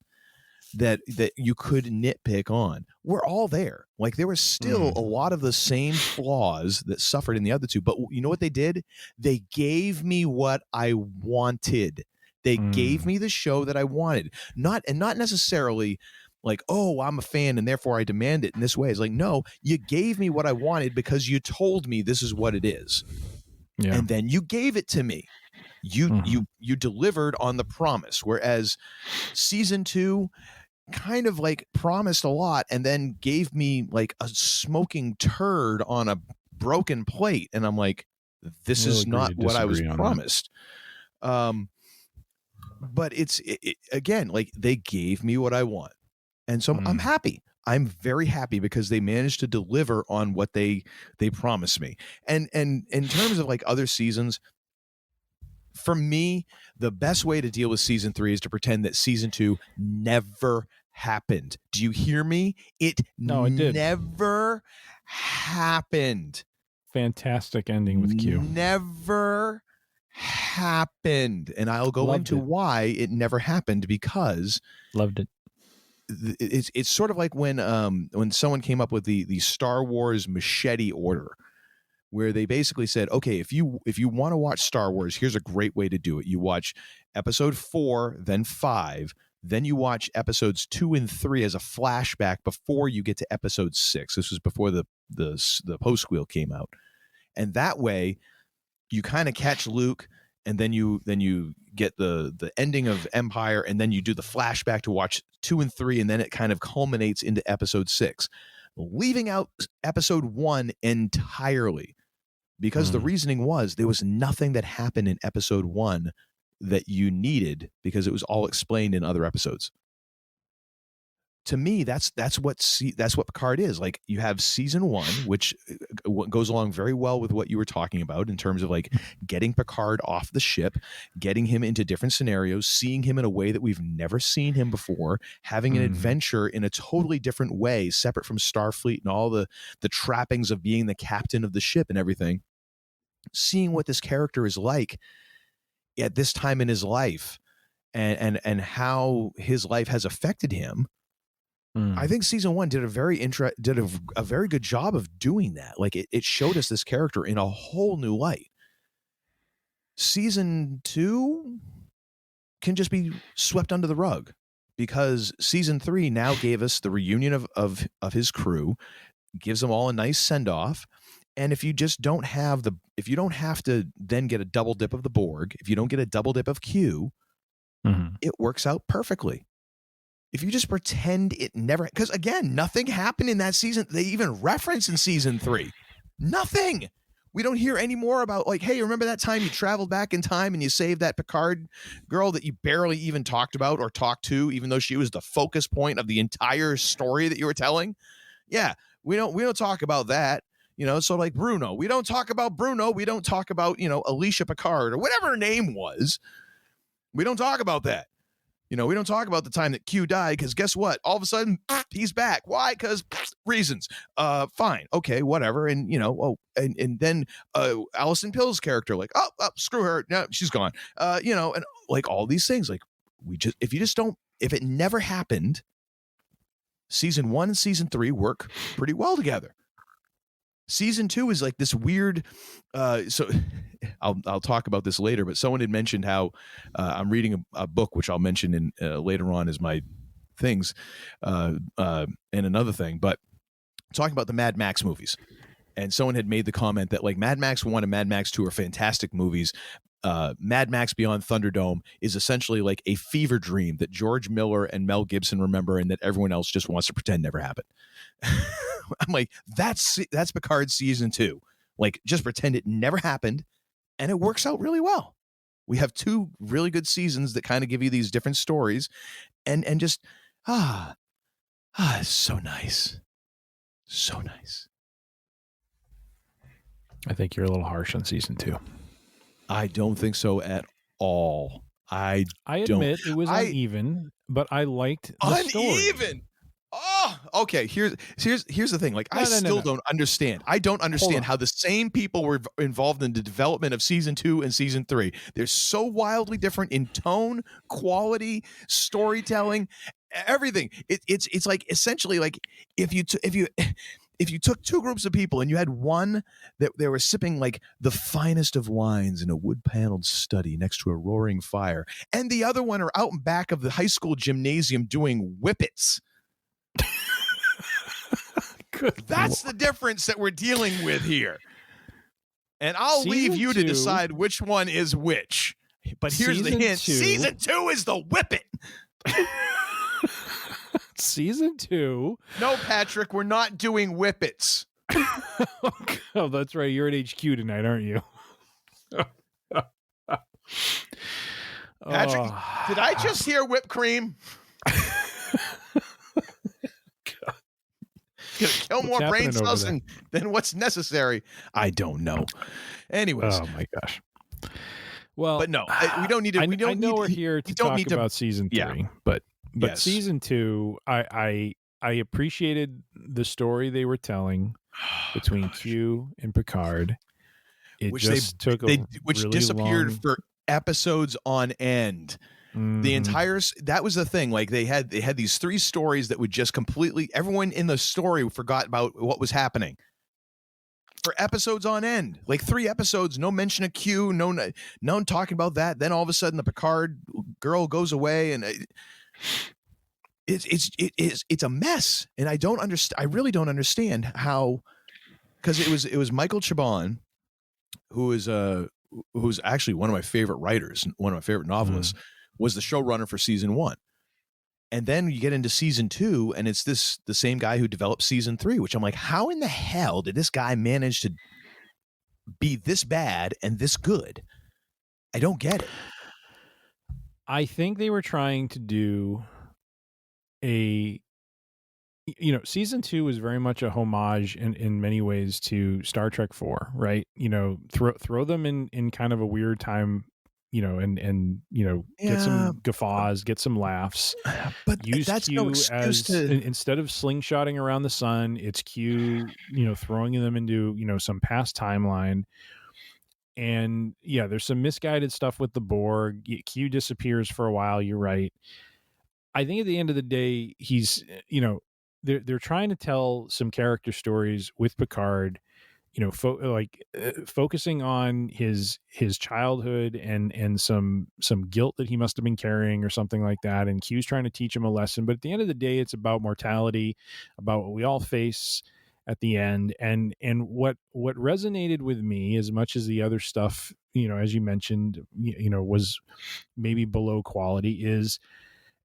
that you could nitpick on were all there. Like there was still a lot of the same flaws that suffered in the other two. But you know what they did? They gave me what I wanted. They gave me the show that I wanted. Not necessarily like, oh, I'm a fan and therefore I demand it in this way. It's like, no, you gave me what I wanted because you told me this is what it is. Yeah. And then you gave it to me. You delivered on the promise. Whereas season 2 kind of like promised a lot and then gave me like a smoking turd on a broken plate. And I'm like, this is not what I was promised. But it's again, like they gave me what I want. And so I'm happy. I'm very happy because they managed to deliver on what they promised me. And in terms of like other seasons, for me, the best way to deal with season 3 is to pretend that season 2 never happened. Do you hear me? It
did.
Never happened.
Fantastic ending with Q.
Never happened. And I'll go into why it never happened, because
loved it.
It's sort of like when someone came up with the Star Wars machete order, where they basically said, okay, if you want to watch Star Wars, here's a great way to do it. You watch episode 4, then 5, then you watch episodes 2 and 3 as a flashback before you get to episode 6. This was before the post-squeal came out. And that way you kind of catch Luke, and then you get the ending of Empire, and then you do the flashback to watch 2 and 3, and then it kind of culminates into episode 6, leaving out episode 1 entirely, because the reasoning was there was nothing that happened in episode 1 that you needed because it was all explained in other episodes. To me, that's what Picard is. Like, you have season 1, which goes along very well with what you were talking about in terms of like getting Picard off the ship, getting him into different scenarios, seeing him in a way that we've never seen him before, having an adventure in a totally different way, separate from Starfleet and all the trappings of being the captain of the ship and everything. Seeing what this character is like at this time in his life, and how his life has affected him. I think season 1 did a very good job of doing that. Like it showed us this character in a whole new light. Season 2 can just be swept under the rug, because season 3 now gave us the reunion of his crew, gives them all a nice send off. And if you don't have to then get a double dip of the Borg, if you don't get a double dip of Q, it works out perfectly. If you just pretend it never, because again, nothing happened in that season. They even reference in season 3, nothing. We don't hear any more about like, hey, remember that time you traveled back in time and you saved that Picard girl that you barely even talked about or talked to, even though she was the focus point of the entire story that you were telling? Yeah, we don't talk about that. So like Bruno, we don't talk about Bruno. We don't talk about, Alicia Picard or whatever her name was. We don't talk about that. We don't talk about the time that Q died, because guess what? All of a sudden, he's back. Why? Because reasons. Fine. Okay, whatever. And, and then Alison Pill's character, like, oh, screw her. No, she's gone. And like all these things, like if it never happened, season 1 and season 3 work pretty well together. Season 2 is like this weird. So I'll talk about this later, but someone had mentioned how I'm reading a book, which I'll mention in later on as my things and another thing, but talking about the Mad Max movies. And someone had made the comment that like Mad Max 1 and Mad Max 2 are fantastic movies. Mad Max Beyond Thunderdome is essentially like a fever dream that George Miller and Mel Gibson remember and that everyone else just wants to pretend never happened. I'm like, that's Picard season 2. Like, just pretend it never happened, and it works out really well. We have 2 really good seasons that kind of give you these different stories, and just it's so nice. So nice.
I think you're a little harsh on season 2.
I don't think so at all. I
admit it was uneven, but I liked the story.
Uneven. Oh, okay. Here's the thing. Like, I still don't understand. I don't understand how the same people were involved in the development of season 2 and season 3. They're so wildly different in tone, quality, storytelling, everything. It's like essentially like if you took 2 groups of people and you had one that they were sipping like the finest of wines in a wood-paneled study next to a roaring fire, and the other one are out in back of the high school gymnasium doing whippets. That's the difference that we're dealing with here. And I'll leave you to decide which one is which. But here's the hint. Season 2 is the whippet.
Season 2.
No, Patrick, we're not doing whippets.
Oh, that's right. You're at HQ tonight, aren't you?
Patrick, did I just hear whipped cream? Gonna kill more brain cells than what's necessary. I don't know. Anyways.
Oh my gosh. Well,
but no, we don't need to.
I know we're here to talk about season 3, but yes. Season 2, I appreciated the story they were telling between Q and Picard.
Which disappeared for episodes on end. The entire, that was the thing. Like they had these 3 stories that would just completely, everyone in the story forgot about what was happening for episodes on end. Like 3 episodes, no mention of Q, no one talking about that. Then all of a sudden the Picard girl goes away, and it's a mess. And I don't understand. I really don't understand how, because it was Michael Chabon, who's actually one of my favorite writers, one of my favorite novelists. Was the showrunner for season 1. And then you get into season 2, and it's the same guy who developed season 3, which I'm like, how in the hell did this guy manage to be this bad and this good? I don't get it.
I think they were trying to do season 2 was very much a homage in many ways to Star Trek 4, right? Throw them in kind of a weird time, and get some guffaws, get some laughs.
But
use
that's
Q
no excuse
instead of slingshotting around the sun, it's Q, throwing them into, some past timeline. And yeah, there's some misguided stuff with the Borg. Q disappears for a while. You're right. I think at the end of the day, he's, they're trying to tell some character stories with Picard, focusing on his childhood and some guilt that he must have been carrying or something like that. And Q's trying to teach him a lesson. But at the end of the day, it's about mortality, about what we all face at the end. And what resonated with me as much as the other stuff, as you mentioned, was maybe below quality is,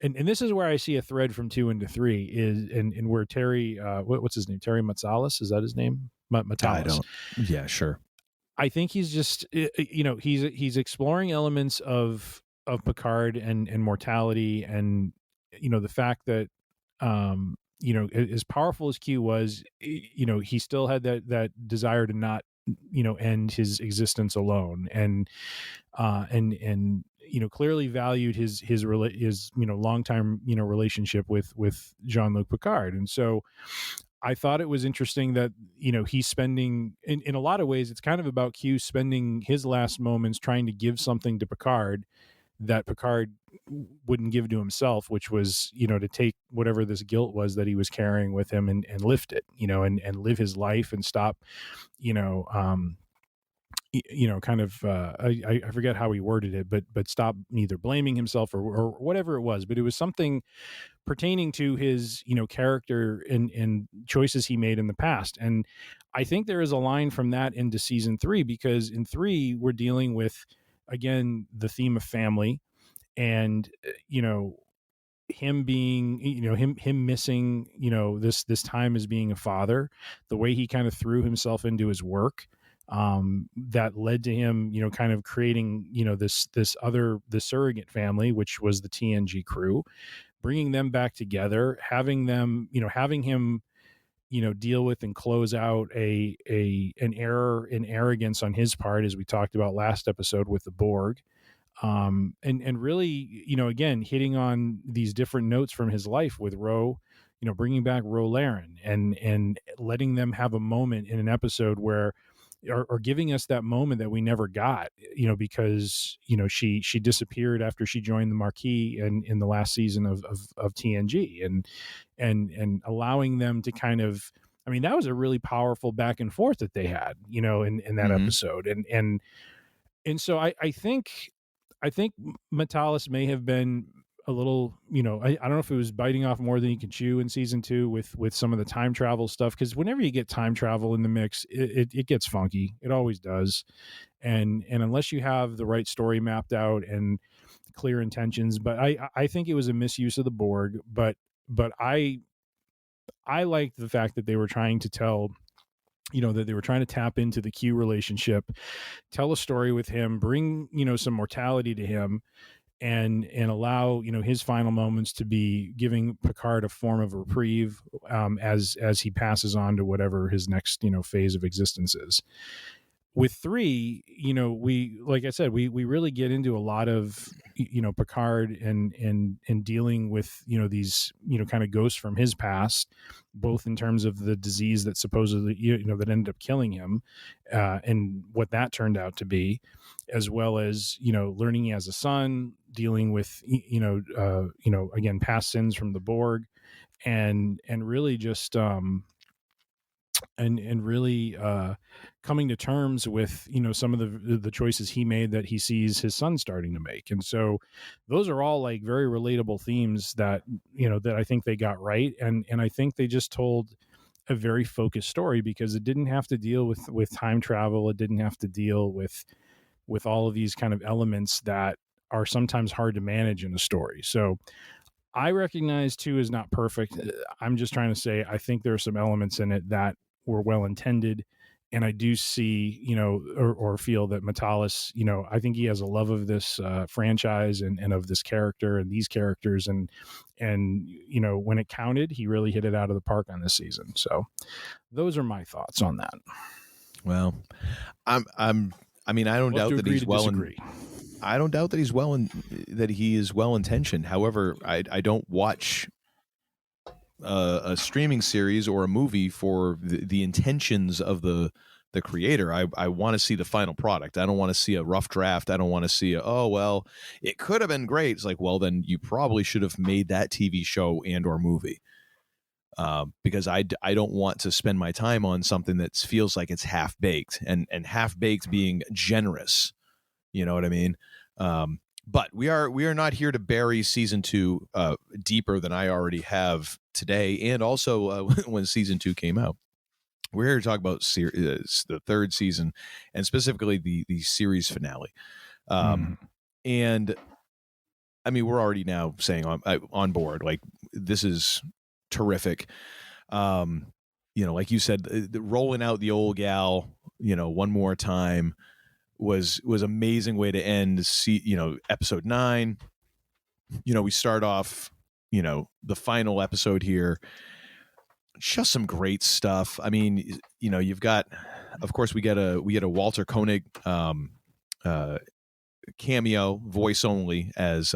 and this is where I see a thread from 2 into 3 is, and where Terry, what's his name? Terry Matsalis, is that his name? Matalis.
I don't. Yeah, sure.
I think he's just, he's exploring elements of Picard and mortality, and the fact that, as powerful as Q was, he still had that desire to not, end his existence alone, and clearly valued his longtime relationship with Jean-Luc Picard, and so. I thought it was interesting that, he's spending, in a lot of ways, it's kind of about Q spending his last moments trying to give something to Picard that Picard wouldn't give to himself, which was, to take whatever this guilt was that he was carrying with him and lift it, and live his life and stop, kind of, I forget how he worded it, but stop either blaming himself or whatever it was, but it was something pertaining to his, character and choices he made in the past. And I think there is a line from that into season 3, because in 3 we're dealing with again, the theme of family and, him being, him missing, this time as being a father, the way he kind of threw himself into his work, that led to him, kind of creating, this surrogate family, which was the TNG crew, bringing them back together, having them, having him, deal with and close out an error in arrogance on his part, as we talked about last episode with the Borg. And really, again, hitting on these different notes from his life with Ro, bringing back Ro Laren and letting them have a moment in an episode where, or giving us that moment that we never got, because, she disappeared after she joined the Marquis in the last season of TNG and allowing them to kind of, I mean, that was a really powerful back and forth that they had, in that episode. And so I think Matalas may have been a little, I don't know if it was biting off more than he could chew in season 2 with some of the time travel stuff. Because whenever you get time travel in the mix, it gets funky. It always does. And unless you have the right story mapped out and clear intentions, but I think it was a misuse of the Borg. But I liked the fact that they were trying to tell, that they were trying to tap into the Q relationship, tell a story with him, bring, some mortality to him, and allow, his final moments to be giving Picard a form of reprieve, as he passes on to whatever his next, phase of existence is. With 3, we, like I said, we really get into a lot of, Picard and dealing with, these, kind of ghosts from his past, both in terms of the disease that supposedly, that ended up killing him, and what that turned out to be, as well as, learning he has a son, dealing with, again, past sins from the Borg, and really just, and really coming to terms with, some of the choices he made that he sees his son starting to make. And so those are all like very relatable themes that, that I think they got right. And I think they just told a very focused story, because it didn't have to deal with time travel. It didn't have to deal with all of these kind of elements that are sometimes hard to manage in a story. So I recognize 2 is not perfect. I'm just trying to say, I think there are some elements in it that were well intended, and I do see, or feel that Matalas, I think he has a love of this franchise and of this character and these characters, and when it counted, he really hit it out of the park on this season. So those are my thoughts on that.
Well, I don't doubt that he's well. I don't doubt that he is well intentioned. However, I don't watch a streaming series or a movie for the intentions of the creator. I want to see the final product. I don't want to see a rough draft. I don't want to see it could have been great. It's like, well, then you probably should have made that TV show and or movie. Because I don't want to spend my time on something that feels like it's half baked, and half baked being generous. You know what I mean? But we are not here to bury season 2 deeper than I already have today, and also when season 2 came out. We're here to talk about the 3rd season, and specifically the series finale. And I mean, we're already now saying on board, like, this is terrific. Like you said, the rolling out the old gal, one more time was amazing way to end episode 9. We start off, the final episode here, just some great stuff. I mean, you've got, of course, we get a Walter Koenig cameo, voice only, as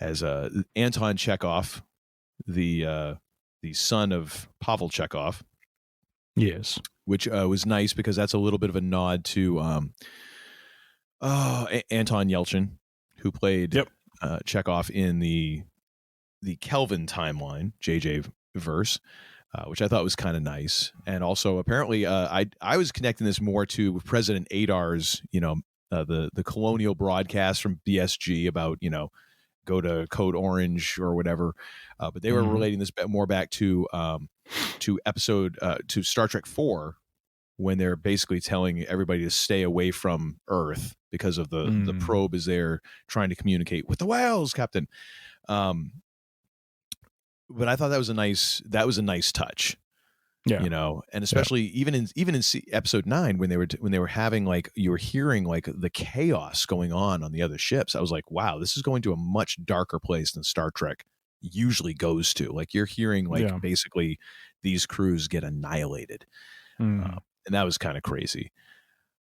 Anton Chekhov, the son of Pavel Chekhov.
Yes.
Which was nice, because that's a little bit of a nod to Anton Yelchin, who played Chekhov in the Kelvin timeline, JJ verse, which I thought was kind of nice. And also, apparently, I was connecting this more to President Adar's, the colonial broadcast from BSG about, go to Code Orange or whatever. But they were relating this more back to episode to Star Trek 4, when they're basically telling everybody to stay away from Earth because of the probe is there trying to communicate with the whales, Captain. But I thought that was a nice touch.
Yeah.
You know, and especially even in episode 9 when they were having, like, you were hearing like the chaos going on the other ships. I was like, wow, this is going to a much darker place than Star Trek usually goes to. Like, you're hearing like basically these crews get annihilated, and that was kind of crazy.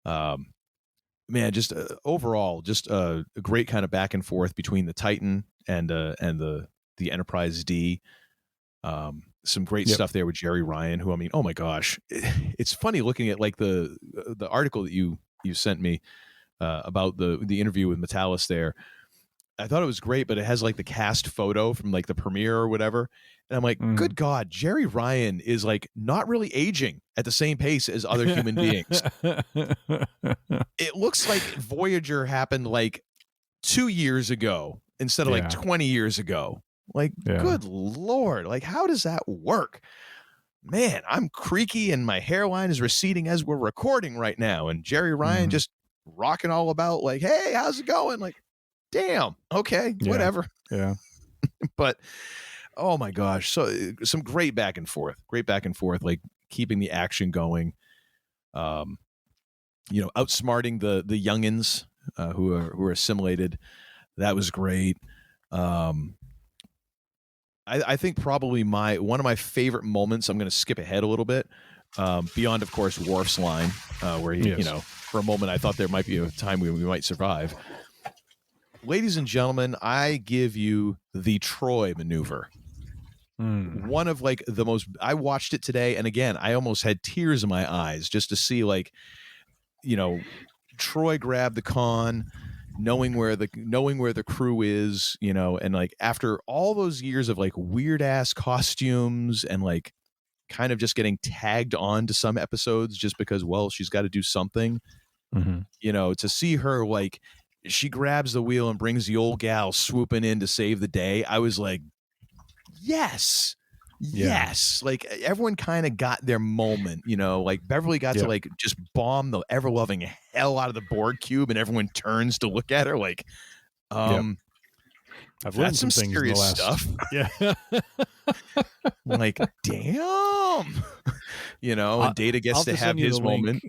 Man, just overall, just a great kind of back and forth between the Titan and the Enterprise D. Some great stuff there with Jerry Ryan, who, I mean, oh my gosh, it's funny looking at like the article that you sent me about the interview with Metalis there. I thought it was great, but it has like the cast photo from like the premiere or whatever. And I'm like, good God, Jerry Ryan is like not really aging at the same pace as other human beings. It looks like Voyager happened like 2 years ago instead of like 20 years ago. Like, good Lord, like, how does that work? Man, I'm creaky and my hairline is receding as we're recording right now. And Jerry Ryan just rocking all about like, hey, how's it going? Like, damn, okay, whatever.
Yeah.
But, oh my gosh, so some great back and forth, like keeping the action going. You know, outsmarting the youngins who are assimilated. That was great. I think probably one of my favorite moments, I'm going to skip ahead a little bit, beyond, of course, Worf's line, where he, you know, for a moment I thought there might be a time we might survive. Ladies and gentlemen, I give you the Troy maneuver. One of like the most, I watched it today, and again, I almost had tears in my eyes just to see, like, you know, Troy grab the con, knowing where the crew is, you know, and like after all those years of like weird ass costumes and like kind of just getting tagged on to some episodes just because, well, she's got to do something, you know, to see her like she grabs the wheel and brings the old gal swooping in to save the day. I was like, yes. Like everyone kind of got their moment, you know, like Beverly got to like just bomb the ever loving hell out of the Borg cube and everyone turns to look at her like,
I've learned some things
serious
in the last
stuff.
Yeah.
Like, damn, you know, and Data gets to have his moment.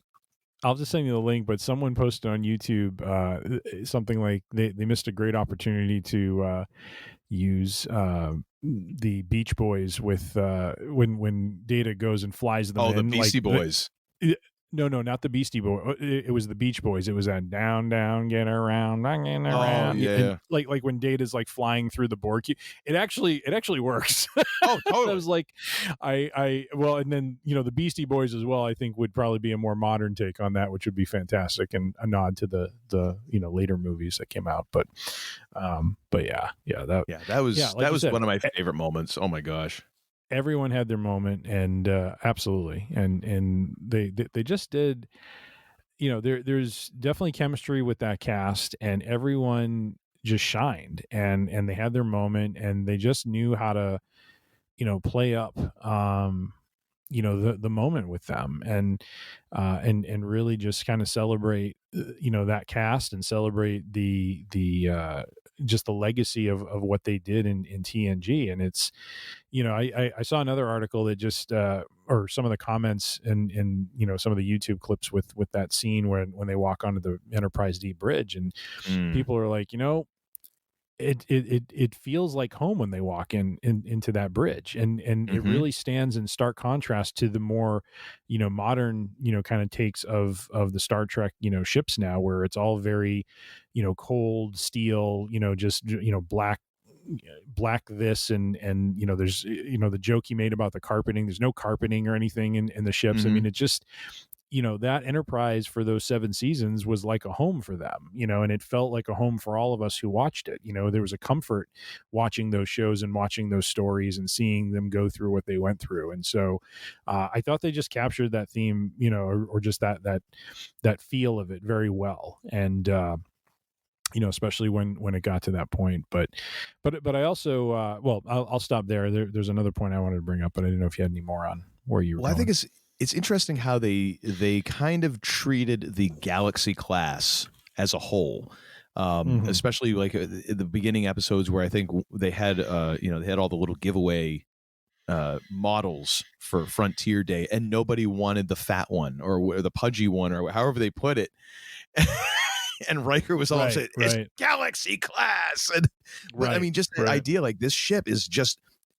I'll just send you the link, but someone posted on YouTube something like they missed a great opportunity to use the Beach Boys with when Data goes and flies them in.
The Beastie Boys.
No, not the Beastie Boy. It was the Beach Boys. It was that down, get around, get around.
Yeah.
Like when Data's like flying through the Borg cube. It actually works.
Oh, totally.
I was like, well, and then, you know, the Beastie Boys as well, I think would probably be a more modern take on that, which would be fantastic and a nod to the you know, later movies that came out. But that was one of my favorite moments. Oh my gosh. Everyone had their moment, and absolutely, and they just did. You know, there's definitely chemistry with that cast, and everyone just shined, and they had their moment, and they just knew how to, you know, play up, you know, the moment with them, and really just kind of celebrate, you know, that cast and celebrate the just the legacy of what they did in TNG. And it's, you know, I saw another article that just or some of the comments and you know, some of the YouTube clips with that scene when they walk onto the Enterprise D bridge, and people are like, you know, it feels like home when they walk into that bridge, and it really stands in stark contrast to the more, you know, modern, you know, kind of takes of the Star Trek, you know, ships now, where it's all very, you know, cold steel, you know, just, you know, black this and you know, there's, you know, the joke he made about the carpeting, there's no carpeting or anything in the ships. I mean, it just, you know, that Enterprise for those 7 seasons was like a home for them, you know, and it felt like a home for all of us who watched it. You know, there was a comfort watching those shows and watching those stories and seeing them go through what they went through. And so I thought they just captured that theme, you know, or just that feel of it very well. And, you know, especially when it got to that point, but I also, well, I'll stop there. There's another point I wanted to bring up, but I didn't know if you had any more on where you were going.
I think it's interesting how they kind of treated the Galaxy class as a whole, especially like in the beginning episodes where I think they had they had all the little giveaway models for Frontier Day, and nobody wanted the fat one or the pudgy one or however they put it. And Riker was all saying, it's Galaxy class. And I mean, just the idea, like this ship is just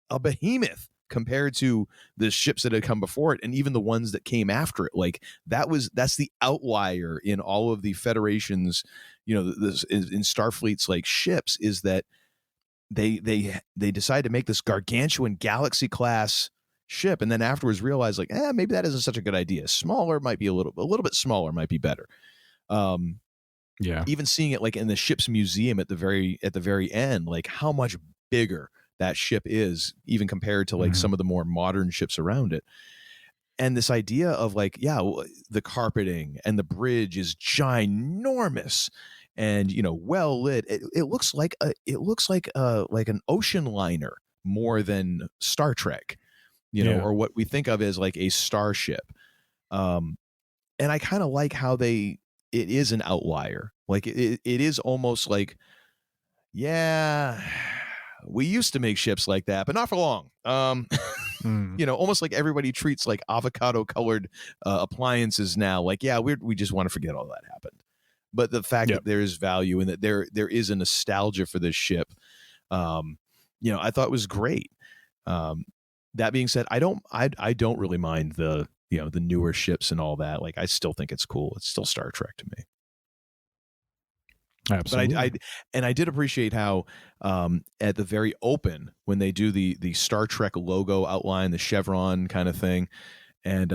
a behemoth compared to the ships that had come before it, and even the ones that came after it. Like that's the outlier in all of the Federation's, this in Starfleet's like ships, is that they decide to make this gargantuan Galaxy class ship, and then afterwards realize like, maybe that isn't such a good idea. Smaller might be a little bit smaller might be better. Even seeing it like in the ship's museum at the very end, like how much bigger that ship is, even compared to like some of the more modern ships around it. And this idea of like, the carpeting and the bridge is ginormous and, well lit. It looks like an ocean liner more than Star Trek, or what we think of as like a starship. And I kind of like how it is an outlier. Like it is almost like, we used to make ships like that, but not for long. Almost like everybody treats like avocado colored appliances now. Like, we just want to forget all that happened. But the fact that there is value and that there is a nostalgia for this ship, I thought was great. That being said, I don't really mind the newer ships and all that. Like, I still think it's cool. It's still Star Trek to me.
Absolutely.
But I did appreciate how at the very open, when they do the Star Trek logo outline, the chevron kind of thing, and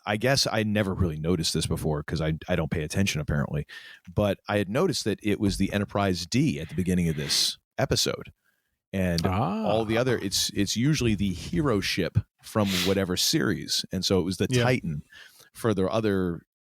I guess I never really noticed this before because I don't pay attention apparently, but I had noticed that it was the Enterprise D at the beginning of this episode, and all the other it's usually the hero ship from whatever series, and so it was the Titan for the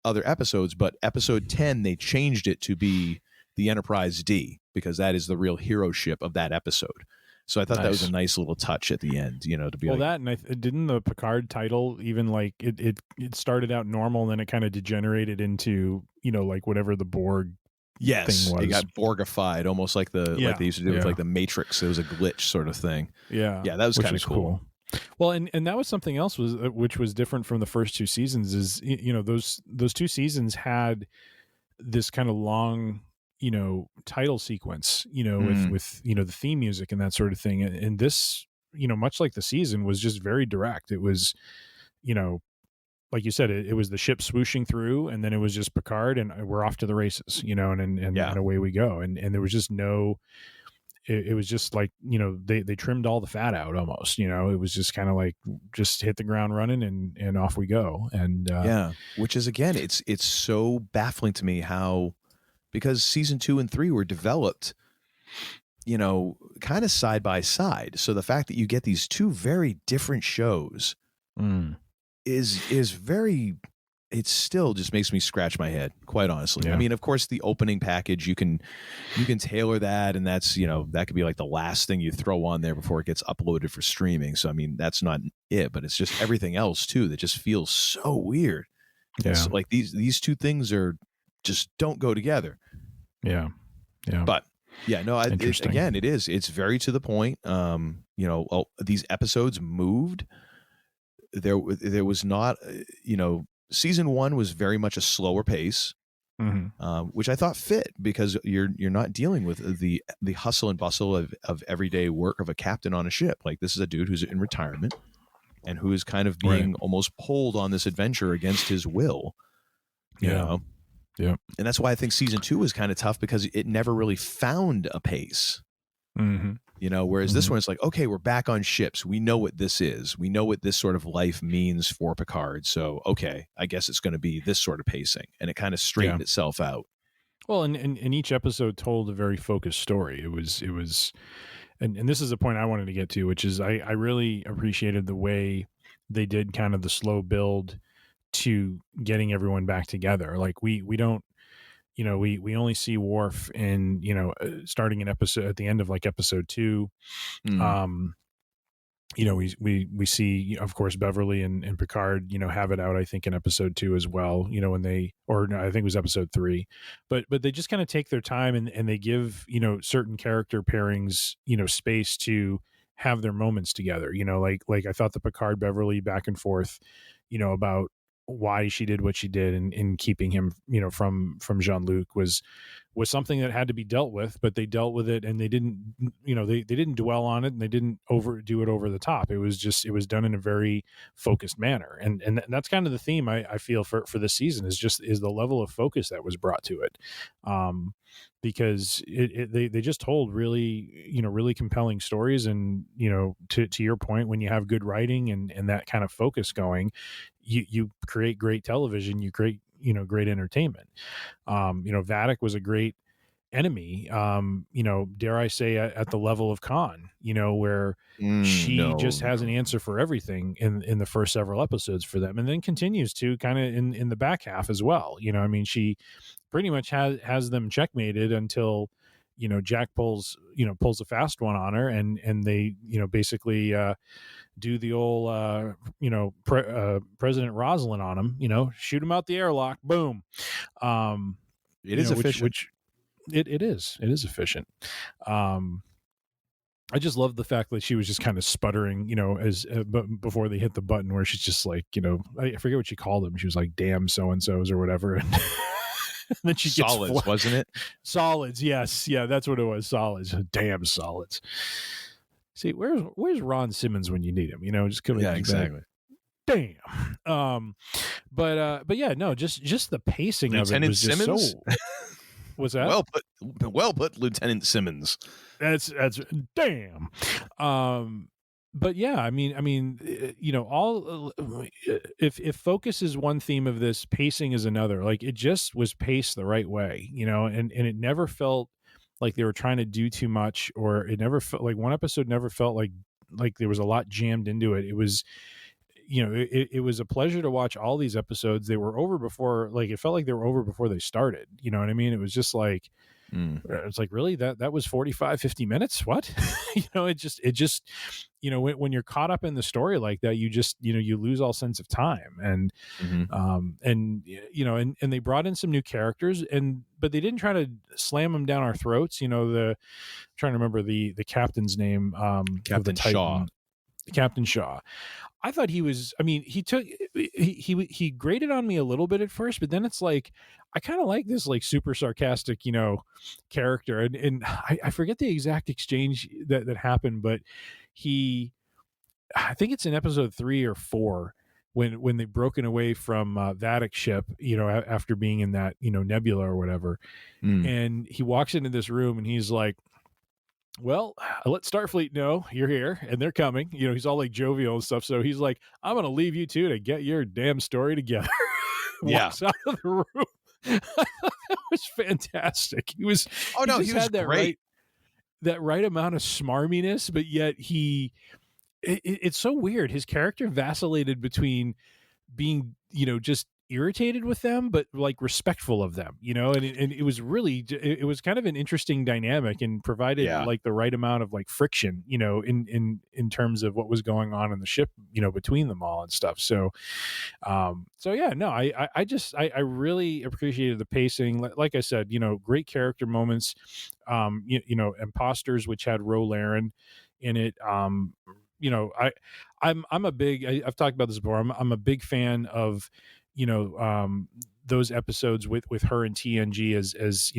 other episodes, but episode 10 they changed it to be the Enterprise D because that is the real hero ship of that episode. So I thought that was a nice little touch at the end, to be
that, and didn't the Picard title even like it started out normal and then it kind of degenerated into like whatever the Borg thing was.
It got Borgified, almost like like they used to do with like the Matrix. It was a glitch sort of thing.
Yeah,
that was kind of cool.
Well, and that was something else which was different from the first two seasons is those two seasons had this kind of long title sequence with the theme music and that sort of thing, and this much like the season was just very direct. It was like you said, it was the ship swooshing through, and then it was just Picard and we're off to the races, and away we go, and there was just no. It was just like, they trimmed all the fat out almost, it was just kind of like, just hit the ground running and off we go. And
which is, again, it's so baffling to me how, because season 2 and 3 were developed, kind of side by side. So the fact that you get these two very different shows is very, it still just makes me scratch my head, quite honestly. I mean, of course, the opening package, you can tailor that, and that's, that could be like the last thing you throw on there before it gets uploaded for streaming. So, I mean, that's not it, but it's just everything else too that just feels so weird. It's like these two things just don't go together.
Yeah.
But it's very to the point. These episodes moved. There was not, season 1 was very much a slower pace, which I thought fit because you're not dealing with the hustle and bustle of everyday work of a captain on a ship. Like, this is a dude who's in retirement and who is kind of being almost pulled on this adventure against his will. You know?
Yeah.
And that's why I think season 2 was kind of tough because it never really found a pace. Whereas this one is like, okay, we're back on ships. We know what this is. We know what this sort of life means for Picard. So, okay, I guess it's going to be this sort of pacing. And it kind of straightened itself out.
Well, and each episode told a very focused story. It was, and this is the point I wanted to get to, which is I really appreciated the way they did kind of the slow build to getting everyone back together. Like we don't, we only see Worf in, starting an episode at the end of like episode 2. we see, of course, Beverly and Picard, have it out, I think, in episode 2 as well, when no, I think it was episode 3, but they just kind of take their time and they give, certain character pairings, space to have their moments together, like I thought the Picard Beverly back and forth, about why she did what she did and keeping him, from Jean-Luc was something that had to be dealt with, but they dealt with it and they didn't, they didn't dwell on it and they didn't overdo it over the top. It was done in a very focused manner. And that's kind of the theme I feel for this season is the level of focus that was brought to it. Because they just told really, really compelling stories. And, to your point, when you have good writing and that kind of focus going, you create great television, you create, great entertainment. Vadic was a great enemy, dare I say at the level of Khan, where she just has an answer for everything in the first several episodes for them, and then continues to kind of in the back half as well. She pretty much has them checkmated until, Jack pulls a fast one on her and they, basically, do the old, President Rosalind on him, shoot him out the airlock, boom.
It is efficient.
It is efficient. I just love the fact that she was just kind of sputtering, before they hit the button, where she's just like, I forget what she called them. She was like, damn so-and-sos or whatever. And then she gets
solids, wasn't it?
Solids. Yes. Yeah. That's what it was. Solids. Damn solids. See, where's Ron Simmons when you need him? Just coming.
Yeah, exactly.
Damn. But yeah, no, just the pacing
Lieutenant
of it was just
Simmons?
so. What's that?
Well put, Lieutenant Simmons.
That's damn. But yeah, I mean, all if focus is one theme of this, pacing is another. Like it just was paced the right way, and it never felt like they were trying to do too much, or it never felt like one episode never felt like there was a lot jammed into it. It was, it was a pleasure to watch all these episodes. They were over before, like, it felt like they were over before they started. You know what I mean? It was just like, it's like, really, that was 45, 50 minutes. What? It just, when you're caught up in the story like that, you just, you lose all sense of time. And, and they brought in some new characters but they didn't try to slam them down our throats. I'm trying to remember the captain's name,
Captain Shaw.
Captain Shaw. I thought he was, he grated on me a little bit at first, but then it's like, I kind of like this like super sarcastic, character. And I forget the exact exchange that happened, but I think it's in episode 3 or 4 when they've broken away from Vadic's ship, after being in that, nebula or whatever. And he walks into this room and he's like, well, let Starfleet know you're here and they're coming. He's all like jovial and stuff. So he's like, I'm going to leave you two to get your damn story together. Walks out of the room. That was fantastic. He was
had
that
great.
That right amount of smarminess, but yet it's so weird. His character vacillated between being, just irritated with them, but like respectful of them, and it was really, it was kind of an interesting dynamic and provided like the right amount of like friction, in terms of what was going on in the ship, between them all and stuff. So yeah, no, I really appreciated the pacing. Like I said, great character moments, Imposters, which had Ro Laren in it. I'm a big, I've talked about this before. I'm a big fan of, those episodes with her and TNG as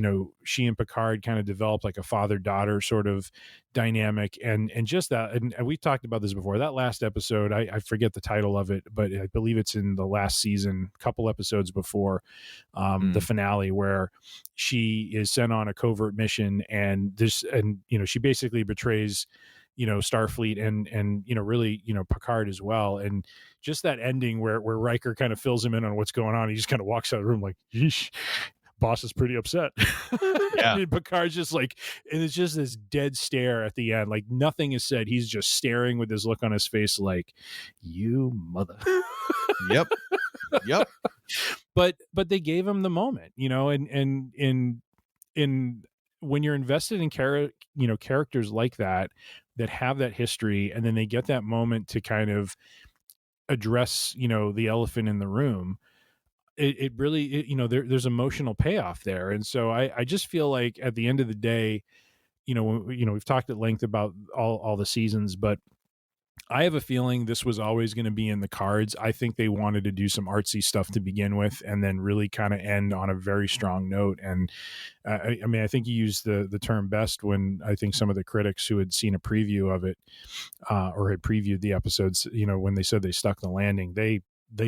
she and Picard kind of developed like a father-daughter sort of dynamic and just that. And we've talked about this before. That last episode, I forget the title of it, but I believe it's in the last season, a couple episodes before the finale, where she is sent on a covert mission and she basically betrays Starfleet and really Picard as well. And just that ending where Riker kind of fills him in on what's going on. He just kind of walks out of the room like, yeesh, boss is pretty upset.
Yeah.
And Picard's just like, and it's just this dead stare at the end. Like nothing is said. He's just staring with this look on his face like, you mother.
Yep.
But they gave him the moment, and when you're invested in characters like that have that history, and then they get that moment to kind of address, the elephant in the room, it really, there's emotional payoff there. And so I just feel like at the end of the day, we've talked at length about all the seasons, but I have a feeling this was always going to be in the cards. I think they wanted to do some artsy stuff to begin with, and then really kind of end on a very strong note. And I think you used the term best when I think some of the critics who had seen a preview of it or had previewed the episodes, when they said they stuck the landing, they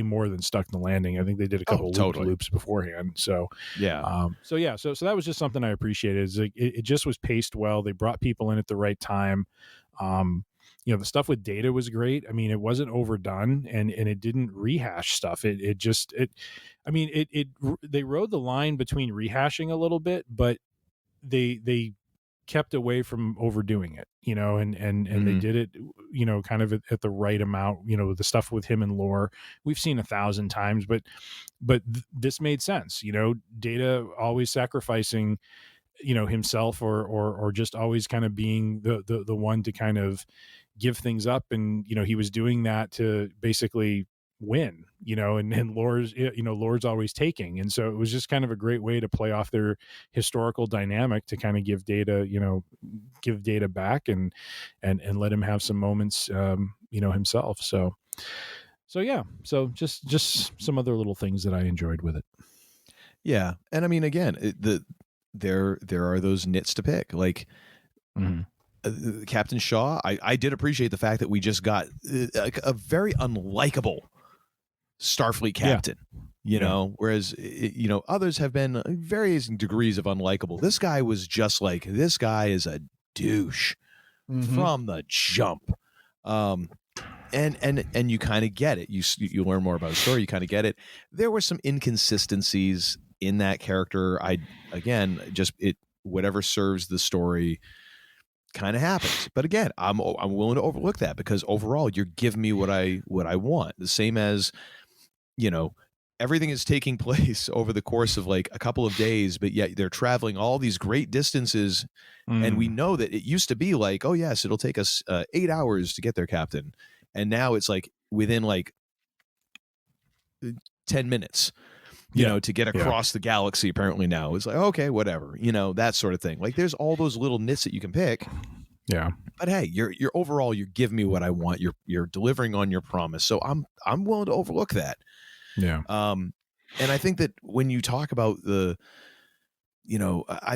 more than stuck the landing. I think they did a couple loops beforehand. So
yeah.
So that was just something I appreciated. Is it just was paced well. They brought people in at the right time. The stuff with Data was great. I mean, it wasn't overdone, and it didn't rehash stuff. They rode the line between rehashing a little bit, but they kept away from overdoing it, and they did it, kind of at the right amount. The stuff with him and Lore, we've seen 1,000 times, but this made sense. Data always sacrificing, himself or just always kind of being the one to kind of give things up. And, he was doing that to basically win, and Lore's always taking. And so it was just kind of a great way to play off their historical dynamic to kind of give Data back and let him have some moments, himself. So yeah. So just some other little things that I enjoyed with it.
Yeah. And I mean, again, there are those nits to pick, like, Captain Shaw. I did appreciate the fact that we just got a very unlikable Starfleet captain, whereas, others have been various degrees of unlikable. This guy was just like, this guy is a douche from the jump. And you kind of get it. You learn more about the story. You kind of get it. There were some inconsistencies in that character. Whatever serves the story kind of happens. But again, I'm willing to overlook that, because overall you're giving me what I want. The same as, everything is taking place over the course of like a couple of days, but yet they're traveling all these great distances. And we know that it used to be like, oh yes, it'll take us 8 hours to get there, Captain. And now it's like within like 10 minutes, to get across the galaxy. Apparently now it's like, okay, whatever, that sort of thing. Like there's all those little nits that you can pick.
Yeah.
But hey, you're overall, you're giving me what I want. You're delivering on your promise. So I'm willing to overlook that.
Yeah.
And I think that when you talk about I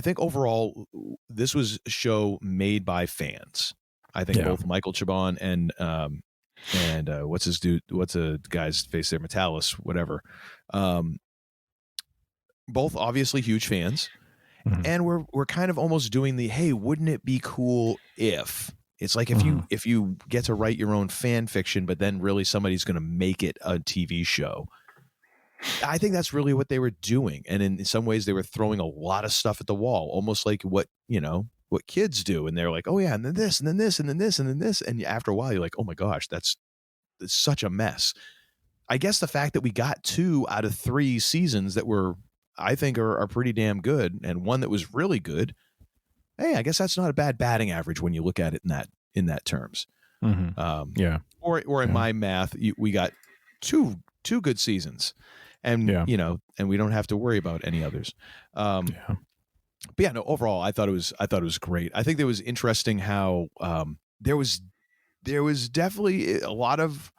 think overall this was a show made by fans. I think both Michael Chabon and what's a guy's face there, Metalis, whatever. Both obviously huge fans, and we're kind of almost doing the, hey, wouldn't it be cool if it's like if you get to write your own fan fiction, but then really somebody's going to make it a TV show. I think that's really what they were doing, and in some ways they were throwing a lot of stuff at the wall, almost like what kids do, and they're like, oh yeah, and then this, and then this, and then this, and then this, and after a while you're like, oh my gosh, it's such a mess. I guess the fact that we got 2 out of 3 seasons that were, I think, are pretty damn good, and one that was really good. Hey, I guess that's not a bad batting average when you look at it in that terms. Or in my math, we got two good seasons, and and we don't have to worry about any others. But yeah, no. Overall, I thought it was great. I think it was interesting how there was definitely a lot of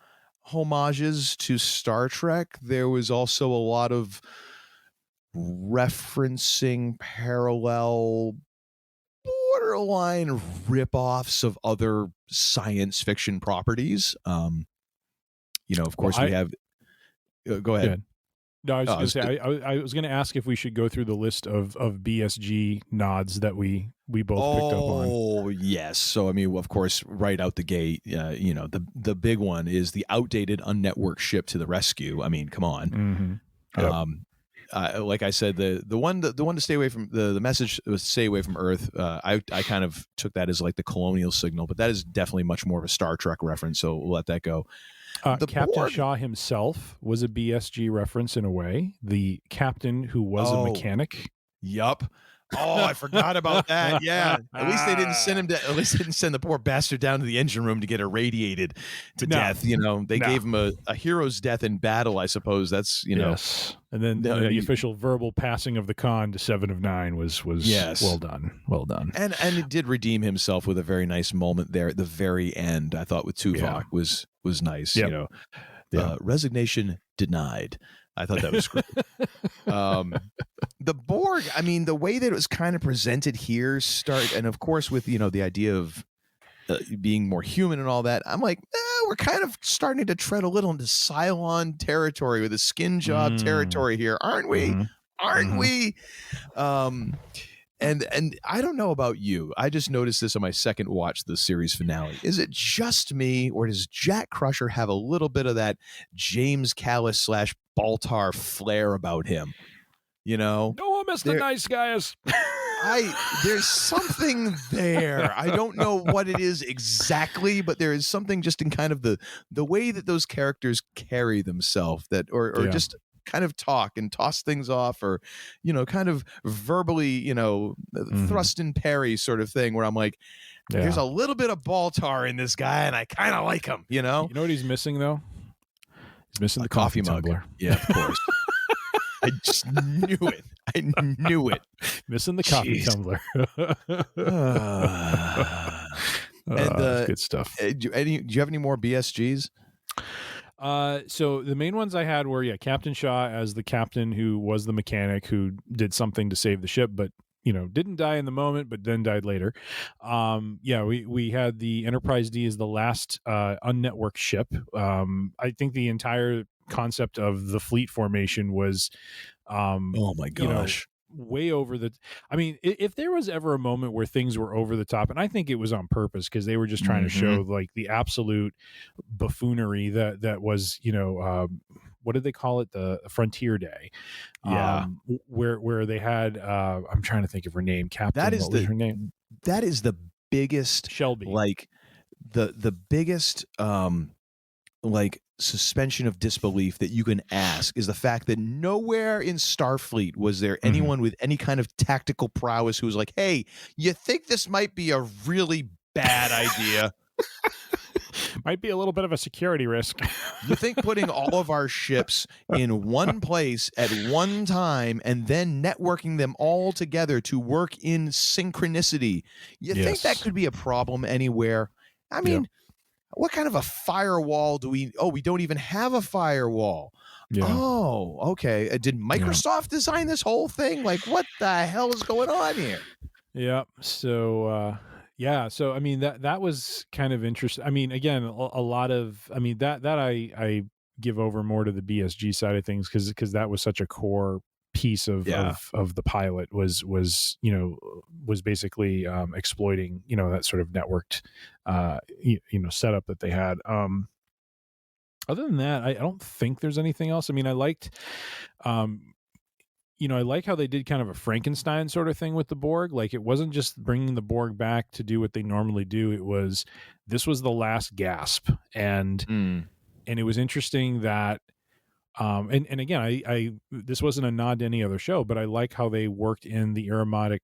homages to Star Trek. There was also a lot of referencing parallel, borderline rip-offs of other science fiction properties. Of course, we have. Go ahead.
No, I was going to say, I was going to ask if we should go through the list of BSG nods that we both picked up on.
Oh, yes. So, I mean, of course, right out the gate, the big one is the outdated unnetworked ship to the rescue. I mean, come on. Yep. Like I said, the one to stay away from, the message was stay away from Earth. I kind of took that as like the colonial signal, but that is definitely much more of a Star Trek reference, so we'll let that go.
Captain Shaw himself was a BSG reference in a way. The captain who was a mechanic.
Yup. Oh, I forgot about that. Yeah. At least they didn't send him to. At least they didn't send the poor bastard down to the engine room to get irradiated to death. They gave him a hero's death in battle. I suppose that's
Yes. And then the official verbal passing of the con to 7 of 9 was
yes.
Well done.
And he did redeem himself with a very nice moment there at the very end. I thought with Tuvok was nice.
Yep.
Resignation denied. I thought that was great. The Borg, I mean, the way that it was kind of presented here, and of course with the idea of being more human and all that, I'm like, we're kind of starting to tread a little into Cylon territory with the skin job territory here, aren't we? Aren't we? And I don't know about you. I just noticed this on my second watch of the series finale. Is it just me, or does Jack Crusher have a little bit of that James Callis / Baltar flair about him?
No, Mr. Nice Guys.
There's something there. I don't know what it is exactly, but there is something just in kind of the way that those characters carry themselves, or just kind of talk and toss things off, or kind of verbally thrust and parry sort of thing, where I'm like, there's a little bit of Baltar in this guy and I kind of like him. You know
what he's missing though? He's missing the
coffee
mug.
Tumbler. Yeah, of course. I just knew it. I knew it.
Missing the coffee tumbler.
And
good stuff.
Do you have any more BSGs?
So the main ones I had were Captain Shaw as the captain who was the mechanic who did something to save the ship, but didn't die in the moment, but then died later. We had the Enterprise D as the last unnetworked ship. I think the entire concept of the fleet formation was
oh my gosh,
way over the if there was ever a moment where things were over the top, and I think it was on purpose, because they were just trying to show like the absolute buffoonery that was what did they call it, the Frontier Day, where they had I'm trying to think of her name, Captain, what was her name?
That is the biggest
Shelby,
like the biggest like suspension of disbelief that you can ask is the fact that nowhere in Starfleet was there anyone with any kind of tactical prowess who was like, hey, you think this might be a really bad idea?
Might be a little bit of a security risk.
You think putting all of our ships in one place at one time and then networking them all together to work in synchronicity, you think that could be a problem anywhere? I mean, what kind of a firewall do we... Oh, we don't even have a firewall. Yeah. Oh, okay. Did Microsoft design this whole thing? Like, what the hell is going on here?
Yeah. So, so I mean that was kind of interesting. I mean, again, a lot of that I give over more to the BSG side of things, because that was such a core piece of the pilot was basically exploiting that sort of networked setup that they had. Other than that, I don't think there's anything else. I mean, I liked I like how they did kind of a Frankenstein sort of thing with the Borg. Like, it wasn't just bringing the Borg back to do what they normally do. This was the last gasp. And it was interesting that, and again, I this wasn't a nod to any other show, but I like how they worked in the aromatic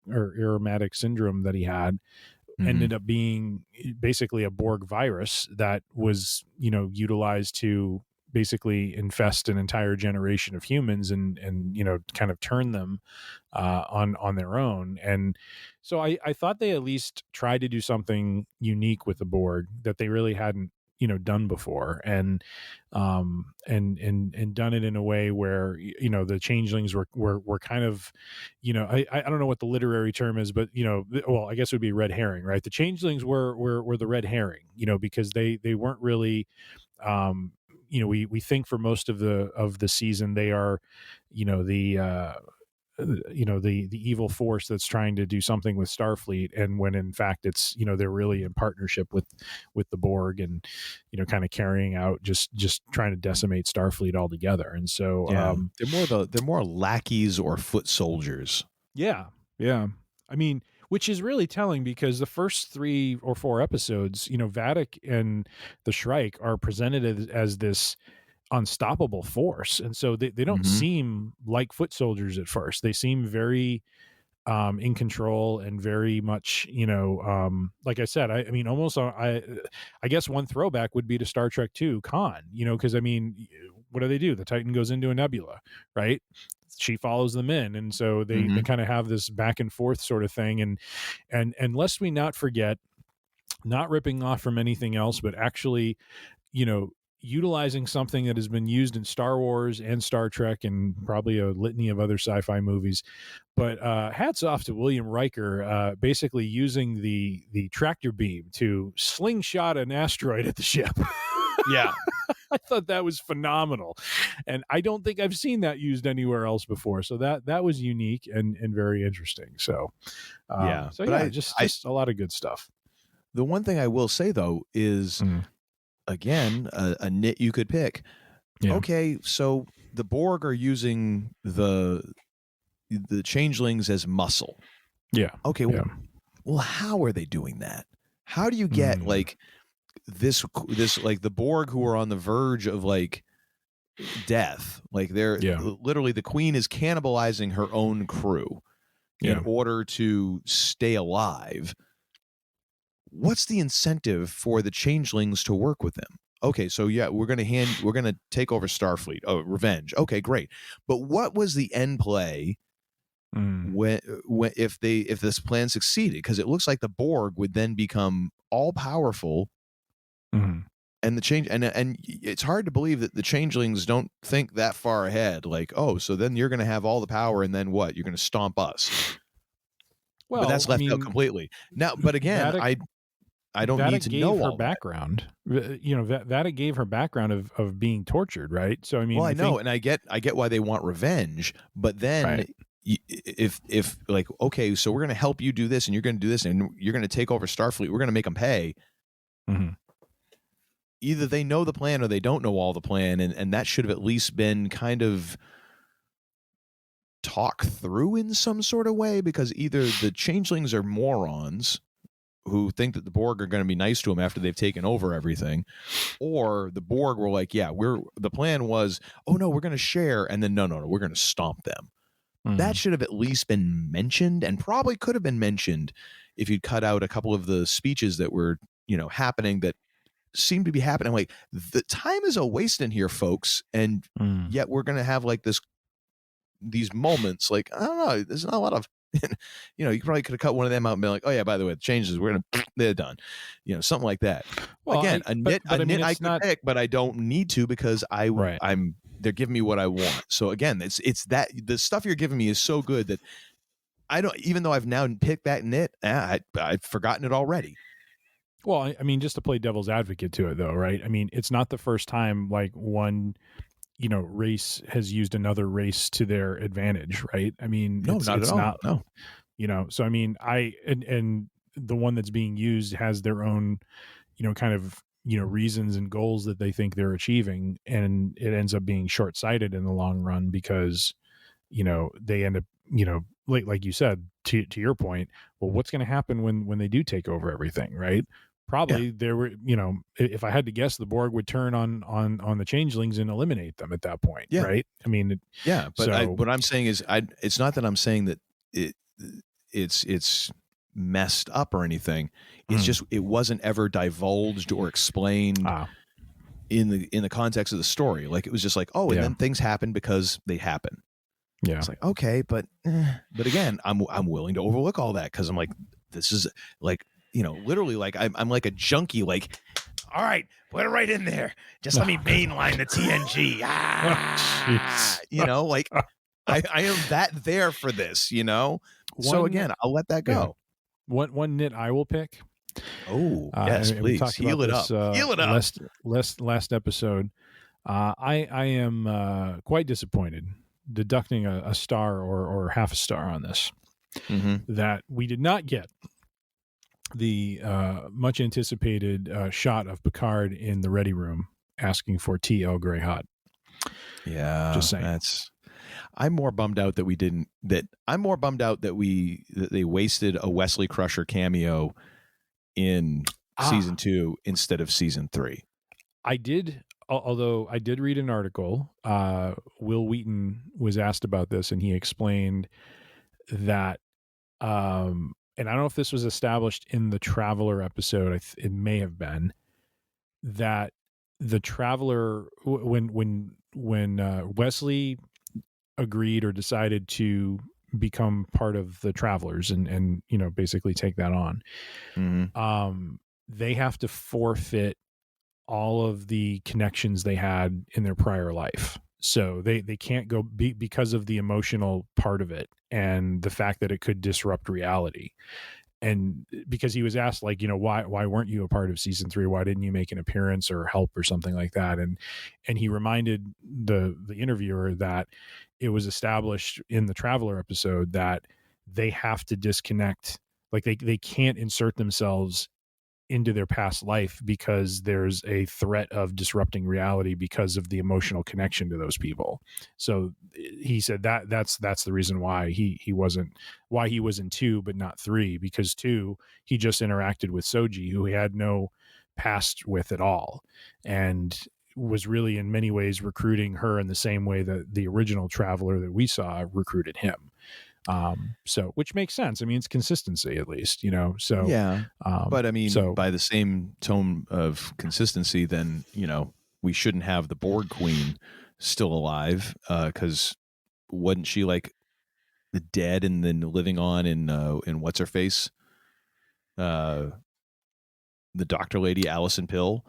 syndrome that he had. Ended up being basically a Borg virus that was, utilized to basically infest an entire generation of humans and kind of turn them on their own. And so I thought they at least tried to do something unique with the Borg that they really hadn't done before, and done it in a way where the changelings were kind of I don't know what the literary term is, but I guess it would be red herring, right? The changelings were the red herring, because they weren't really we think for most of the season they are the evil force that's trying to do something with Starfleet, and when in fact it's they're really in partnership with the Borg, and kind of carrying out just trying to decimate Starfleet altogether. And so
they're more lackeys or foot soldiers.
Yeah I mean, which is really telling, because the first 3 or 4 episodes, Vadic and the Shrike are presented as this unstoppable force, and so they don't seem like foot soldiers at first. They seem very in control and very much, like I said, I mean, almost, I guess one throwback would be to Star Trek 2 Khan, because I mean, what do? The Titan goes into a nebula, right? She follows them in. And so they kind of have this back and forth sort of thing. And lest we not forget, not ripping off from anything else, but actually, utilizing something that has been used in Star Wars and Star Trek and probably a litany of other sci-fi movies. But hats off to William Riker, basically using the tractor beam to slingshot an asteroid at the ship.
Yeah.
I thought that was phenomenal. And I don't think I've seen that used anywhere else before. So that was unique and very interesting. So, just a lot of good stuff.
The one thing I will say, though, is, again, a nit you could pick. Yeah. Okay, so the Borg are using the changelings as muscle.
Yeah.
Okay, well, how are they doing that? How do you get, like, this like the Borg who are on the verge of, like, death? Like, they're literally, the Queen is cannibalizing her own crew in order to stay alive. What's the incentive for the changelings to work with them? Okay, so we're gonna take over Starfleet. Oh, revenge. Okay, great. But what was the end play when if this plan succeeded? Because it looks like the Borg would then become all powerful, and the change and it's hard to believe that the changelings don't think that far ahead. Like, oh, so then you're gonna have all the power, and then what? You're gonna stomp us. Well, but that's left out completely. Now, but again, I don't need to know all
her background. That gave her background of being tortured, right? So I mean,
I know, and I get why they want revenge, but then if like, okay, so we're going to help you do this, and you're going to do this, and you're going to take over Starfleet, we're going to make them pay. Either they know the plan or they don't know all the plan, and that should have at least been kind of talked through in some sort of way, because either the changelings are morons who think that the Borg are going to be nice to them after they've taken over everything, or the Borg were like, the plan was, oh no, we're going to share, and then no, we're going to stomp them. That should have at least been mentioned, and probably could have been mentioned if you'd cut out a couple of the speeches that were, happening, that seemed to be happening. Like, the time is a waste in here, folks, and yet we're going to have like these moments. Like, I don't know, there's not a lot of, you probably could have cut one of them out and been like, oh yeah, by the way, the changes, they're done, something like that. Well, again, a nit I could pick, but I don't need to, because they're giving me what I want. So again, it's that the stuff you're giving me is so good that I don't, even though I've now picked that nit, I've forgotten it already.
Well, I mean, just to play devil's advocate to it, though, right? I mean, it's not the first time like one race has used another race to their advantage, right? I mean,
not at all. No.
So I mean, and the one that's being used has their own, kind of, reasons and goals that they think they're achieving, and it ends up being short-sighted in the long run, because, they end up, like you said, to your point, well, what's going to happen when they do take over everything, right? Probably there were, if I had to guess, the Borg would turn on the changelings and eliminate them at that point, right? I mean,
but what I'm saying is, it's not that I'm saying that it's messed up or anything. It's just, it wasn't ever divulged or explained in the context of the story. Like, it was just like, oh, and then things happen because they happen.
Yeah,
it's like, okay, but again, I'm willing to overlook all that, because I'm like, this is like, literally, like, I'm like a junkie, like, all right, put it right in there. Just let me mainline the TNG. Like, I am that there for this, So again, I'll let that go.
One nit I will pick.
Oh, yes, please. Heal it up. Heal it up.
Last episode, I am quite disappointed, deducting a star or half a star on this, that we did not get the much anticipated shot of Picard in the ready room asking for tea Earl Grey hot.
Yeah,
just saying.
I'm more bummed out that we didn't. I'm more bummed out that they wasted a Wesley Crusher cameo in season 2 instead of season 3.
Although I did read an article. Will Wheaton was asked about this, and he explained that and I don't know if this was established in the Traveler episode. It may have been that the Traveler, when Wesley agreed or decided to become part of the Travelers and basically take that on, they have to forfeit all of the connections they had in their prior life. So they can't go because of the emotional part of it and the fact that it could disrupt reality. And because he was asked, like, why weren't you a part of season 3? Why didn't you make an appearance or help or something like that? And he reminded the interviewer that it was established in the Traveler episode that they have to disconnect, like they can't insert themselves into their past life because there's a threat of disrupting reality because of the emotional connection to those people. So he said that's the reason why he was in 2 but not 3, because 2 he just interacted with Soji, who he had no past with at all, and was really in many ways recruiting her in the same way that the original Traveler that we saw recruited him. So, which makes sense. I mean, it's consistency, at least, so
yeah. But I mean, by the same tone of consistency, then, we shouldn't have the Borg Queen still alive. 'Cause wasn't she like dead and then living on in what's her face? The Doctor Lady, Allison Pill,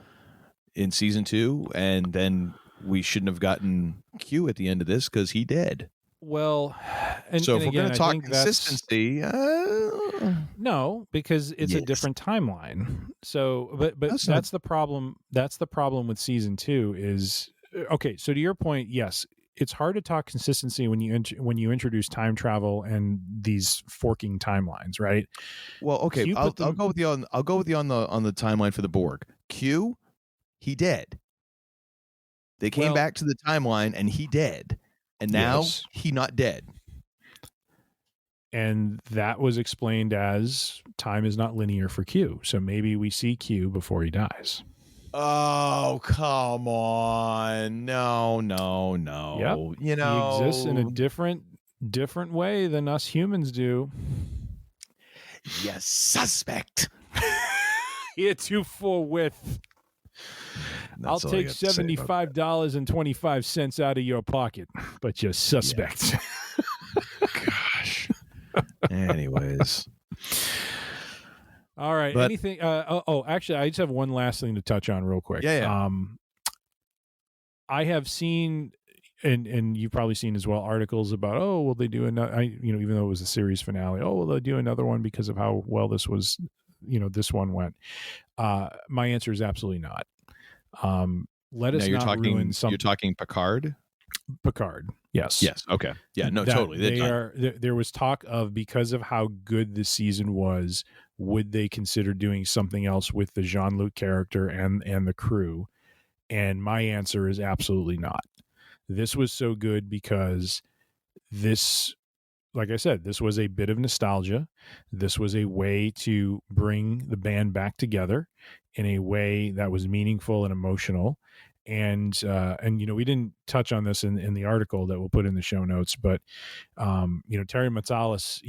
in season 2. And then we shouldn't have gotten Q at the end of this, 'cause he dead.
Well,
if we're going to talk consistency,
no, because it's a different timeline. So, but that's the problem. That's the problem with season 2 is, okay. So to your point, yes, it's hard to talk consistency when you introduce time travel and these forking timelines, right?
Well, okay, I'll go with you on the timeline for the Borg. Q, he dead. They came back to the timeline and he dead. And now he not dead.
And that was explained as time is not linear for Q. So maybe we see Q before he dies.
Oh, come on. No.
Yep.
He
exists in a different way than us humans do.
Yes, suspect.
Heretofore with. I'll take $75.25 out of your pocket, but you're suspect.
Yeah. Gosh. Anyways.
All right. Anything? Actually, I just have one last thing to touch on real quick.
Yeah.
I have seen, and you've probably seen as well, articles about, will they do another? Even though it was a series finale, will they do another one because of how well this was? This one went. My answer is absolutely not. Let us not ruin something.
You're talking Picard?
Picard, yes.
Yes, okay. Yeah, no, totally.
There was talk of, because of how good the season was, would they consider doing something else with the Jean-Luc character and the crew? And my answer is absolutely not. This was so good because this, like I said, this was a bit of nostalgia. This was a way to bring the band back together in a way that was meaningful and emotional. And we didn't touch on this in the article that we'll put in the show notes, but Terry Matalas,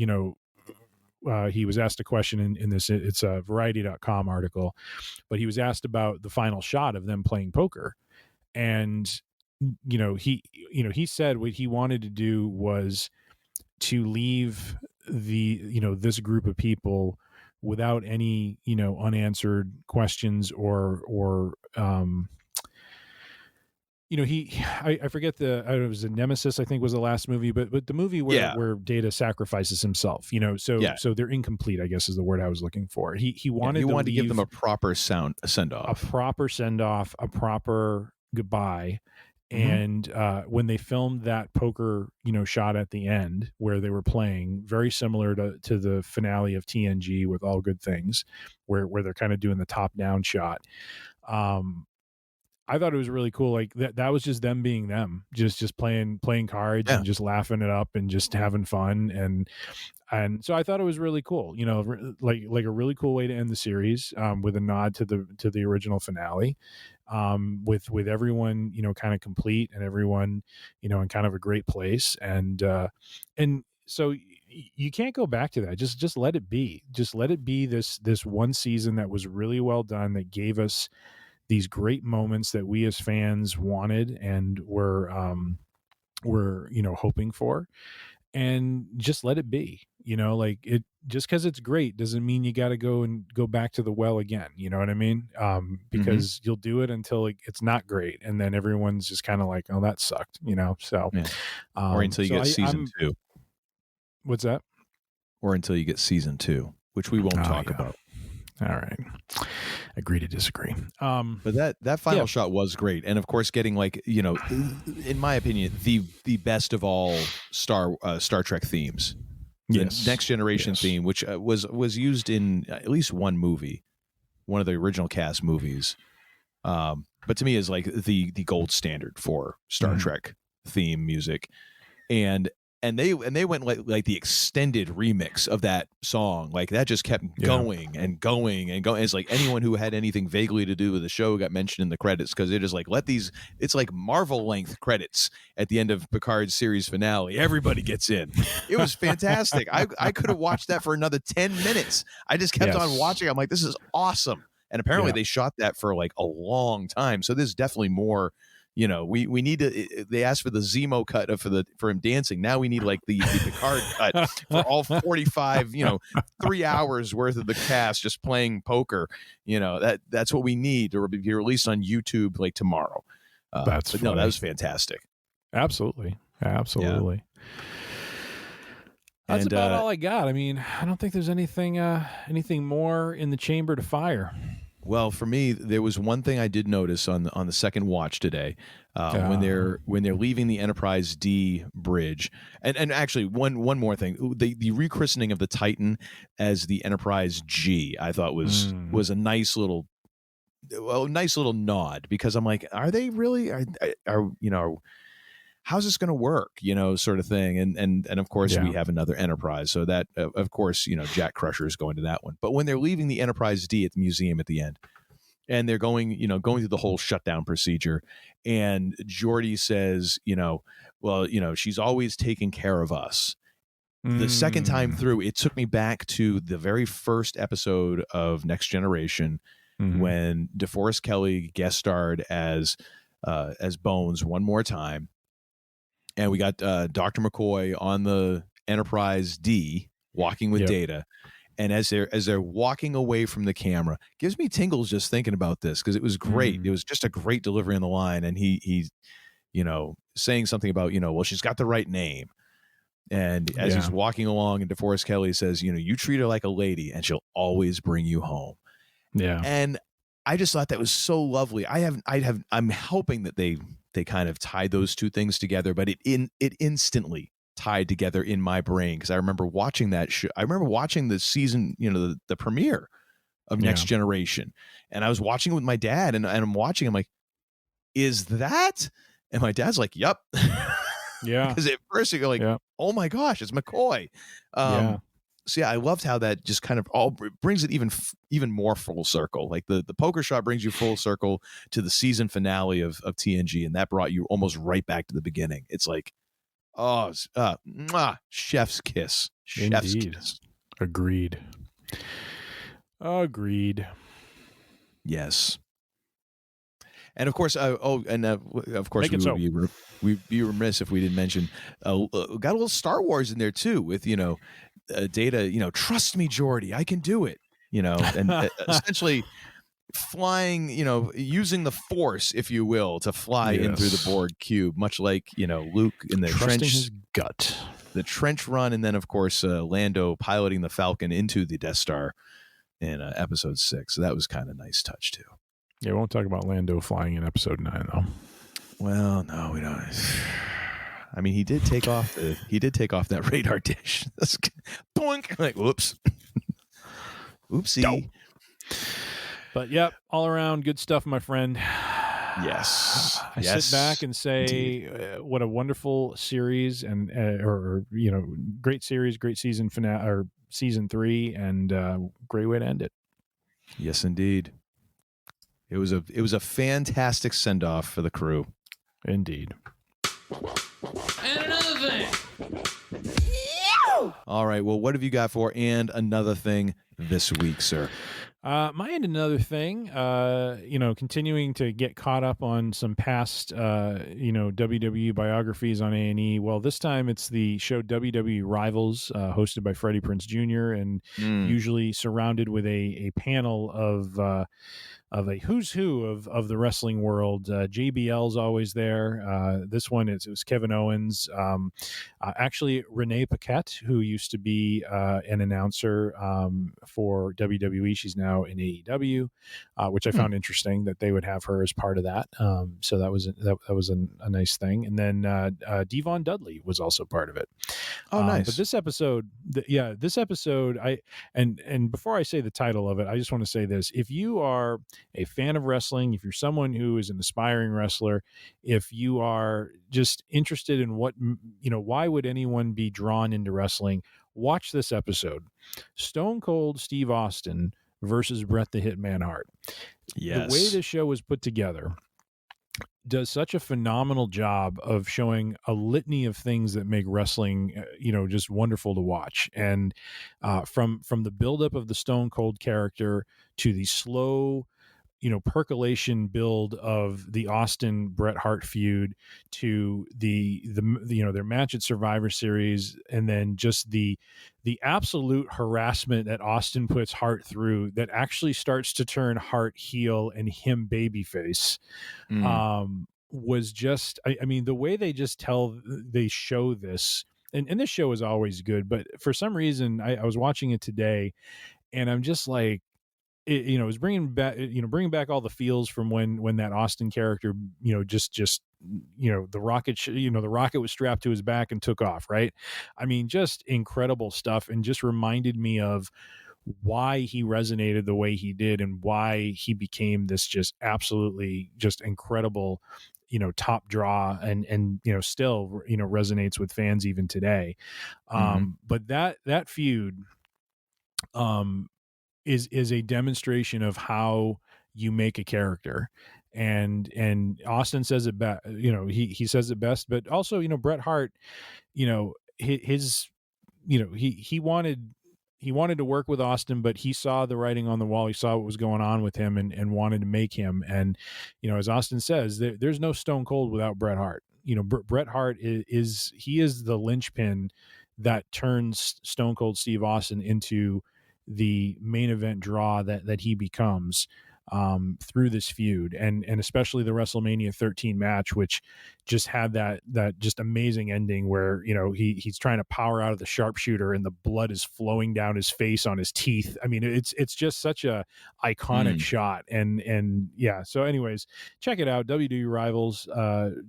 he was asked a question in this, it's a variety.com article, but he was asked about the final shot of them playing poker. And, he said what he wanted to do was to leave this group of people without any, unanswered questions or I forget it was a Nemesis, I think was the last movie, but the movie where Data sacrifices himself, so they're incomplete, I guess is the word I was looking for. He wanted
to give them a proper send off,
a proper goodbye. And when they filmed that poker, shot at the end where they were playing, very similar to the finale of TNG with All Good Things, where they're kind of doing the top down shot. I thought it was really cool. Like that was just them being them, just playing cards and just laughing it up and just having fun. And so I thought it was really cool, like a really cool way to end the series, with a nod to the original finale, with everyone, kind of complete and everyone, in kind of a great place. And so, you can't go back to that. Just let it be. Just let it be this one season that was really well done, that gave us these great moments that we as fans wanted and were hoping for, and just let it be. Like, it just because it's great doesn't mean you got to go back to the well again. You know what I mean? Because you'll do it until it's not great, and then everyone's just kind of like, oh, that sucked. So,
or until you get season 2.
What's that?
Or until you get season 2, which we won't talk about.
All right. Agree to disagree.
But that final shot was great. And of course, getting in my opinion, the best of all Star Trek themes. The Next Generation theme, which was used in at least one movie, one of the original cast movies. But to me is like the gold standard for Star Trek theme music. And they went like the extended remix of that song. Like, that just kept going and going and going. It's like anyone who had anything vaguely to do with the show got mentioned in the credits, because it is like, it's like Marvel length credits at the end of Picard's series finale. Everybody gets in. It was fantastic. I could have watched that for another 10 minutes. I just kept on watching. I'm like, this is awesome. And apparently they shot that for like a long time. So there's definitely more. We need to. They asked for the Zemo cut for him dancing. Now we need like the Picard cut for all 45. 3 hours worth of the cast just playing poker. That's what we need to be released on YouTube like tomorrow. That was fantastic.
Absolutely. That's about all I got. I mean, I don't think there's anything more in the chamber to fire.
Well, for me, there was one thing I did notice on the second watch today, when they're leaving the Enterprise D bridge, and actually one more thing, the rechristening of the Titan as the Enterprise G, I thought was a nice little nod, because I'm like, are they really how's this going to work, sort of thing, and of course we have another Enterprise, so that of course Jack Crusher is going to that one. But when they're leaving the Enterprise D at the museum at the end, and they're going through the whole shutdown procedure, and Geordi says, she's always taking care of us. The second time through, it took me back to the very first episode of Next Generation, when DeForest Kelley guest starred as Bones one more time. And we got Dr. McCoy on the Enterprise D walking with Data. And as they're walking away from the camera, gives me tingles just thinking about this, because it was great. It was just a great delivery on the line. And he's saying something about, well, she's got the right name. And as he's walking along, and DeForest Kelley says, you treat her like a lady and she'll always bring you home. Yeah. And I just thought that was so lovely. I'm hoping that they kind of tied those two things together, but it instantly tied together in my brain, because I remember watching that show. I remember watching the season, the premiere of Next Generation, and I was watching it with my dad, and I'm watching. I'm like, is that? And my dad's like, yep. Yeah. Because at first you go like, oh my gosh, it's McCoy. So I loved how that just kind of all brings it even more full circle. Like the poker shot brings you full circle to the season finale of TNG, and that brought you almost right back to the beginning. It's like, chef's kiss. Chef's kiss.
Agreed.
Yes. And of course, of course, we'd be remiss if we didn't mention, got a little Star Wars in there too, with Data, trust me, Geordi, I can do it, and essentially flying, using the Force, if you will, to fly in through the Borg cube, much like Luke in the
trusting his gut,
the trench run, and then of course Lando piloting the Falcon into the Death Star in episode 6. So that was kind of a nice touch too.
Yeah, we won't talk about Lando flying in episode 9 though.
Well, no, we don't. I mean, he did take off that radar dish. That's boink. Like, whoops. Oopsie. No.
But yep, all around good stuff, my friend.
Yes.
I sit back and say, what a wonderful series, and great series, great season finale, or season 3, and great way to end it.
Yes, indeed. It was a fantastic send off for the crew.
Indeed.
And another thing.
All right. Well, what have you got for and another thing this week, sir?
My and another thing, continuing to get caught up on some past, WWE biographies on A&E. Well, this time it's the show WWE Rivals, hosted by Freddie Prinze Jr. and usually surrounded with a panel of a who's who of the wrestling world. JBL's always there. This one it was Kevin Owens. Actually, Renee Paquette, who used to be an announcer for WWE, she's now in AEW, which I found interesting that they would have her as part of that. So that was a nice thing. And then Devon Dudley was also part of it.
Oh, nice.
But this episode, and before I say the title of it, I just want to say this: if you are a fan of wrestling, if you're someone who is an aspiring wrestler, if you are just interested in why would anyone be drawn into wrestling, watch this episode. Stone Cold Steve Austin versus Bret the Hitman Hart.
Yes.
The way this show was put together does such a phenomenal job of showing a litany of things that make wrestling, just wonderful to watch. And from the buildup of the Stone Cold character to the slow, percolation build of the Austin Bret Hart feud to the their match at Survivor Series, and then just the absolute harassment that Austin puts Hart through that actually starts to turn Hart heel and him babyface. Was just, I mean, the way they show this, and this show is always good, but for some reason I was watching it today and I'm just like, it was bringing back all the feels from when that Austin character, the rocket was strapped to his back and took off. Right. I mean, just incredible stuff, and just reminded me of why he resonated the way he did and why he became this just absolutely just incredible, top draw and still, resonates with fans even today. But that feud, is a demonstration of how you make a character, and Austin says it best. He says it best, but also Bret Hart, he wanted to work with Austin, but he saw the writing on the wall. He saw what was going on with him and wanted to make him. And as Austin says, there's no Stone Cold without Bret Hart. Bret Hart is the linchpin that turns Stone Cold Steve Austin into the main event draw that he becomes through this feud, and especially the WrestleMania 13 match, which just had that just amazing ending where he's trying to power out of the sharpshooter and the blood is flowing down his face on his teeth. I mean, it's just such a iconic shot, and yeah. So, anyways, check it out. WWE Rivals,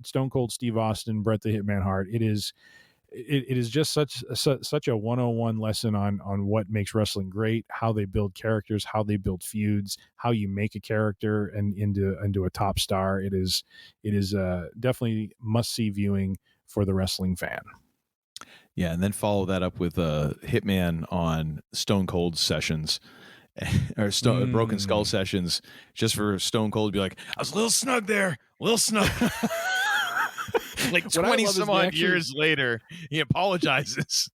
Stone Cold Steve Austin, Bret the Hitman Hart. It is just such a 101 lesson on what makes wrestling great, how they build characters, how they build feuds, how you make a character and into a top star. It is definitely must-see viewing for the wrestling fan.
Yeah, and then follow that up with Hitman on Stone Cold sessions. Or Broken Skull sessions, just for Stone Cold to be like, I was a little snug there, a little snug. Like 20 some odd years later, he apologizes.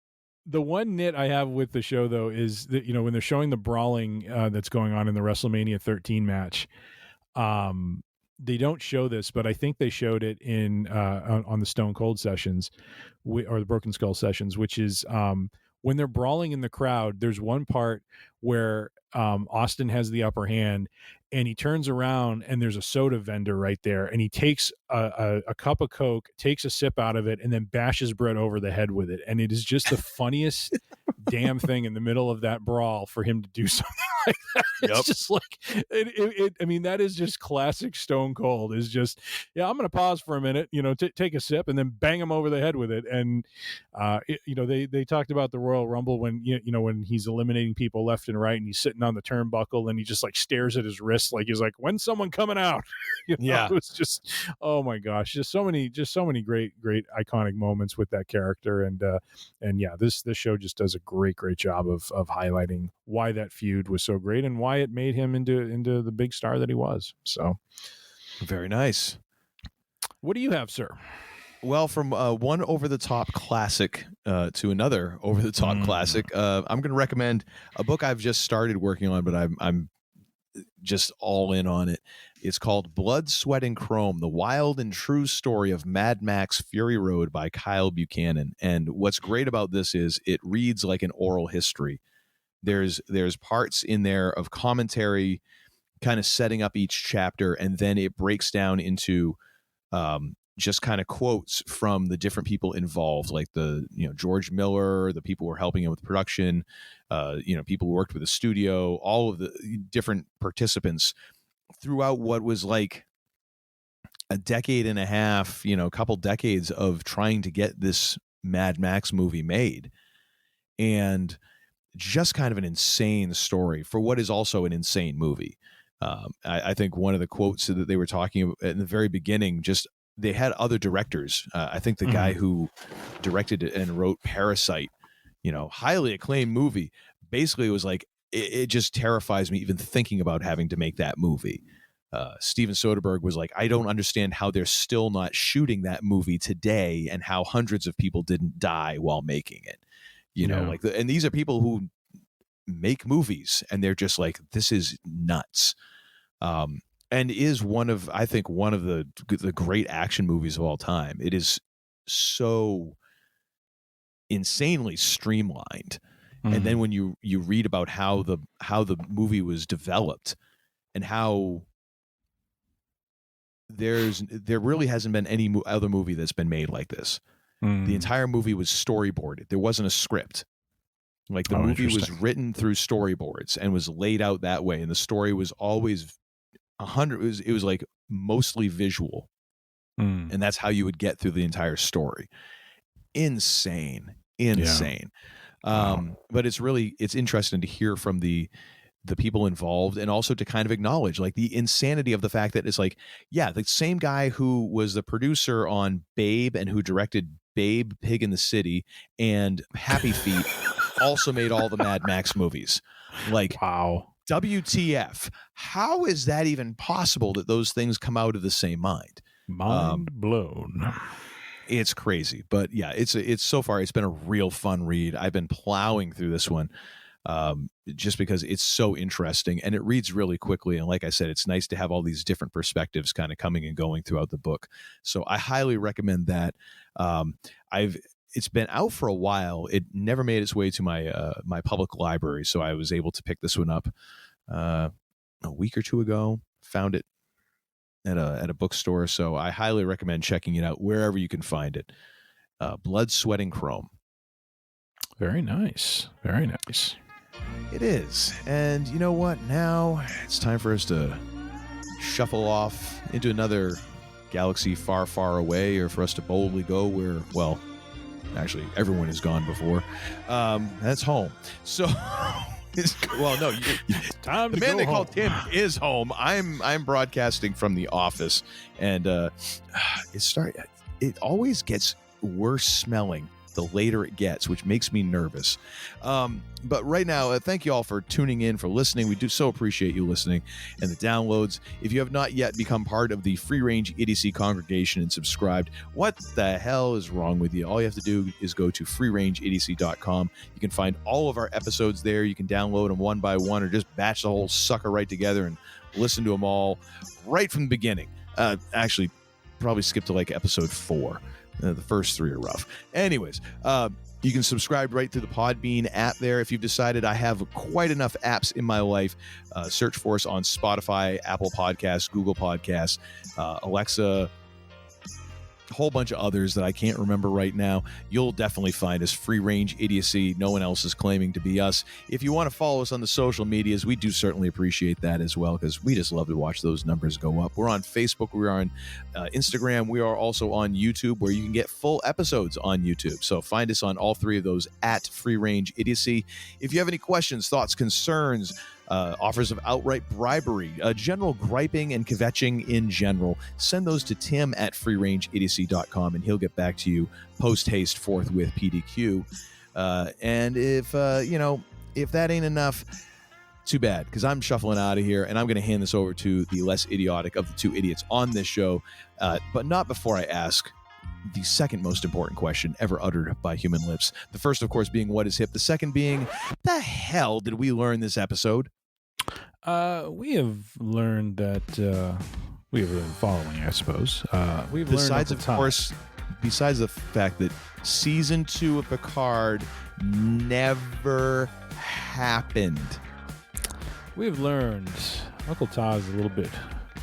The one nit I have with the show, though, is that, when they're showing the brawling that's going on in the WrestleMania 13 match, they don't show this, but I think they showed it in on the Stone Cold sessions or the Broken Skull sessions, which is when they're brawling in the crowd, there's one part where Austin has the upper hand, and he turns around and there's a soda vendor right there, and he takes a cup of Coke, takes a sip out of it, and then bashes Bret over the head with it. And it is just the funniest damn thing in the middle of that brawl for him to do something like that. It's just like, I mean, that is just classic Stone Cold. Is just, yeah, I'm going to pause for a minute, take a sip, and then bang him over the head with it. And, they talked about the Royal Rumble when, when he's eliminating people left and right, and he's sitting on the turnbuckle and he just like stares at his wrist. Like he's like, when's someone coming out?
Yeah.
It was just, oh my gosh, just so many great iconic moments with that character. And yeah, this show just does a great job of highlighting why that feud was so great and why it made him into the big star that he was. So
very nice.
What do you have, sir?
Well, from one over-the-top classic to another over-the-top classic, I'm going to recommend a book I've just started working on, but I'm just all in on it. It's called Blood, Sweat, and Chrome, The Wild and True Story of Mad Max Fury Road by Kyle Buchanan. And what's great about this is it reads like an oral history. There's parts in there of commentary kind of setting up each chapter, and then it breaks down into just kind of quotes from the different people involved, like George Miller, the people who were helping him with production, people who worked with the studio, all of the different participants throughout what was like a decade and a half, a couple decades of trying to get this Mad Max movie made. And just kind of an insane story for what is also an insane movie. I think one of the quotes that they were talking about in the very beginning, just they had other directors. I think the guy who directed it and wrote Parasite, highly acclaimed movie, basically was like, it just terrifies me even thinking about having to make that movie. Steven Soderbergh was like, I don't understand how they're still not shooting that movie today and how hundreds of people didn't die while making it. And these are people who make movies and they're just like, this is nuts. And is one of the great action movies of all time. It is so insanely streamlined. And then when you read about how the movie was developed and how there really hasn't been any other movie that's been made like this. The entire movie was storyboarded. There wasn't a script. Like the movie was written through storyboards and was laid out that way. And the story was always it was like mostly visual. And that's how you would get through the entire story. Insane. But it's interesting to hear from the people involved and also to kind of acknowledge like the insanity of the fact that it's like, yeah, the same guy who was the producer on Babe and who directed Babe, Pig in the City, and Happy Feet also made all the Mad Max movies. Like, wow. WTF. How is that even possible that those things come out of the same mind?
Mind blown.
It's crazy. But yeah, it's so far, it's been a real fun read. I've been plowing through this one just because it's so interesting and it reads really quickly. And like I said, it's nice to have all these different perspectives kind of coming and going throughout the book. So I highly recommend that. It's been out for a while. It never made its way to my public library, so I was able to pick this one up a week or two ago. Found it at a bookstore, so I highly recommend checking it out wherever you can find it. Blood, Sweat, and Chrome.
Very nice. Very nice.
It is. And you know what? Now it's time for us to shuffle off into another galaxy far, far away, or for us to boldly go where, well, actually, everyone has gone before. That's home. So, well, no,
time
the man they call Tim is home. I'm broadcasting from the office, and it always gets worse smelling the later it gets, which makes me nervous. But right now, thank you all for tuning in, for listening. We do so appreciate you listening and the downloads. If you have not yet become part of the Free Range Idiocy congregation and subscribed, what the hell is wrong with you? All you have to do is go to freerangeidiocy.com. You can find all of our episodes there. You can download them one by one or just batch the whole sucker right together and listen to them all right from the beginning. Actually, probably skip to like episode 4. The first 3 are rough. Anyways, you can subscribe right through the Podbean app there. If you've decided I have quite enough apps in my life, search for us on Spotify, Apple Podcasts, Google Podcasts, Alexa, a whole bunch of others that I can't remember right now. You'll definitely find us. Free Range Idiocy. No one else is claiming to be us. If you want to follow us on the social medias, we do certainly appreciate that as well, because we just love to watch those numbers go up. We're on Facebook. We're on Instagram. We are also on YouTube, where you can get full episodes on YouTube. So find us on all 3 of those at Free Range Idiocy. If you have any questions, thoughts, concerns, offers of outright bribery, general griping and kvetching in general, send those to Tim at freerangeidiocy.com and he'll get back to you post haste forthwith PDQ. And if that ain't enough, too bad, because I'm shuffling out of here and I'm going to hand this over to the less idiotic of the 2 idiots on this show, but not before I ask the second most important question ever uttered by human lips. The first, of course, being what is hip. The second being, the hell did we learn this episode?
We have learned that we have learned the following, I suppose. We've
Besides,
learned
of course, besides the fact that season 2 of Picard never happened.
We've learned Uncle Todd's a little bit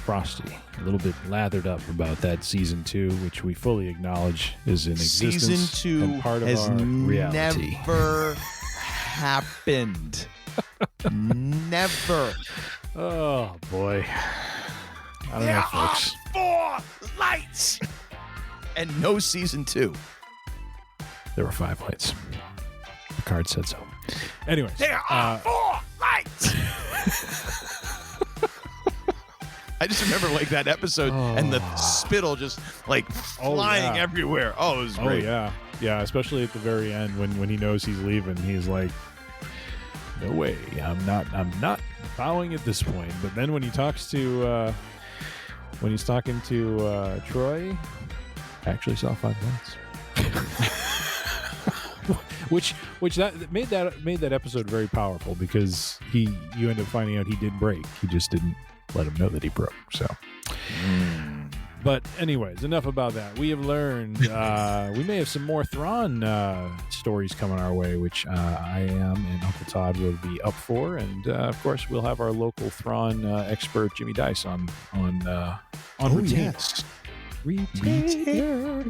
frosty, a little bit lathered up about that season 2, which we fully acknowledge is in existence.
Season 2
and part of
has
our reality.
never happened. Never.
Oh boy. I don't know, folks.
4 lights and no season 2.
There were 5 lights. Picard said so. Anyways,
there are 4 lights. I just remember like that episode and the spittle just like flying everywhere. Oh, it was great.
Oh yeah, especially at the very end when he knows he's leaving. He's like, "No way, I'm not bowing at this point." But then when he talks to when he's talking to Troy, I actually saw 5 lights. which that made that episode very powerful because you end up finding out he did break. He just didn't let him know that he broke. So, but anyways, enough about that. We have learned we may have some more Thrawn stories coming our way, which I am and Uncle Todd will be up for, and of course we'll have our local Thrawn expert Jimmy Dice on retainer.
Yes. Retainer.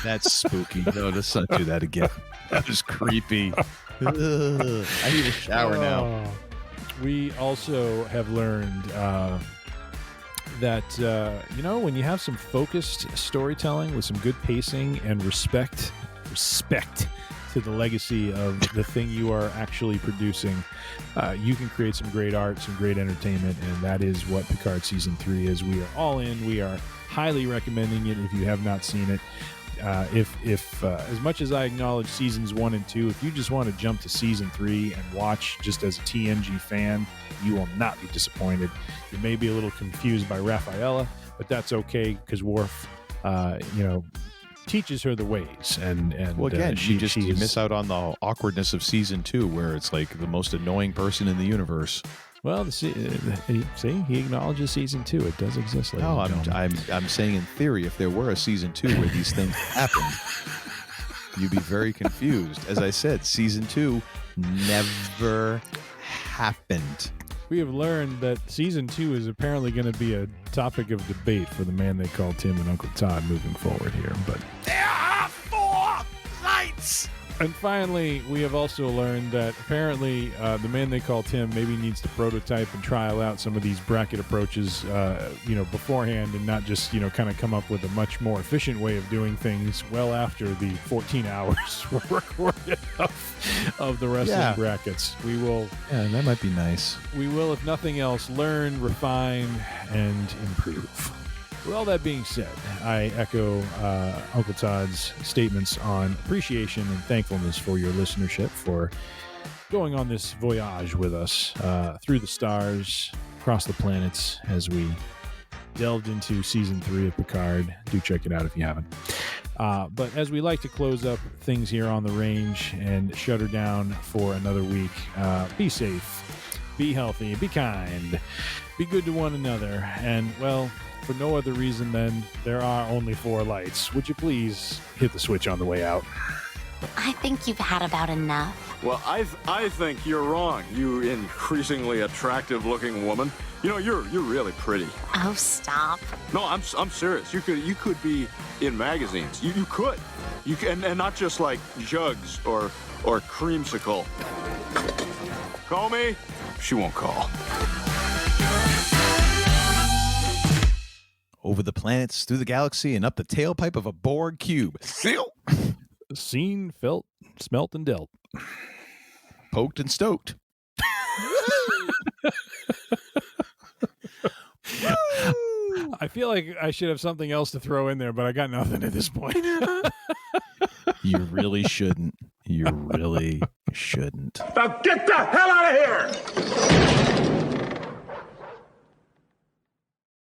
That's spooky. No, let's not do that again. That was creepy. Ugh, I need a shower now.
We also have learned that, when you have some focused storytelling with some good pacing and respect to the legacy of the thing you are actually producing, you can create some great art, some great entertainment, and that is what Picard Season 3 is. We are all in. We are highly recommending it if you have not seen it. If as much as I acknowledge seasons 1 and 2, if you just want to jump to season 3 and watch just as a TNG fan, you will not be disappointed. You may be a little confused by Rafaela, but that's okay because Worf, teaches her the ways. And
well, again, you miss out on the awkwardness of season 2, where it's like the most annoying person in the universe.
Well, see, he acknowledges season 2. It does exist.
No, I'm saying in theory, if there were a season 2 where these things happened, you'd be very confused. As I said, season 2 never happened.
We have learned that season 2 is apparently going to be a topic of debate for the man they call Tim and Uncle Todd moving forward here. But
there are 4 lights.
And finally, we have also learned that apparently the man they call Tim maybe needs to prototype and trial out some of these bracket approaches, beforehand, and not just, kind of come up with a much more efficient way of doing things well after the 14 hours were recorded of the wrestling brackets. We will...
Yeah, that might be nice.
We will, if nothing else, learn, refine, and improve. With all that being said, I echo Uncle Todd's statements on appreciation and thankfulness for your listenership, for going on this voyage with us through the stars, across the planets, as we delved into Season 3 of Picard. Do check it out if you haven't. But as we like to close up things here on the range and shut her down for another week, be safe, be healthy, be kind, be good to one another, and, well... for no other reason than there are only 4 lights. Would you please hit the switch on the way out?
I think you've had about enough.
Well, I think you're wrong, you increasingly attractive-looking woman. You're really pretty.
Oh, stop.
No, I'm serious. You could be in magazines. You could. You can, and not just like Jugs or Creamsicle. Call me. She won't call.
Over the planets, through the galaxy, and up the tailpipe of a Borg cube.
Seen, felt, smelt, and dealt.
Poked and stoked.
I feel like I should have something else to throw in there, but I got nothing at this point.
You really shouldn't. You really shouldn't.
Now get the hell out of here!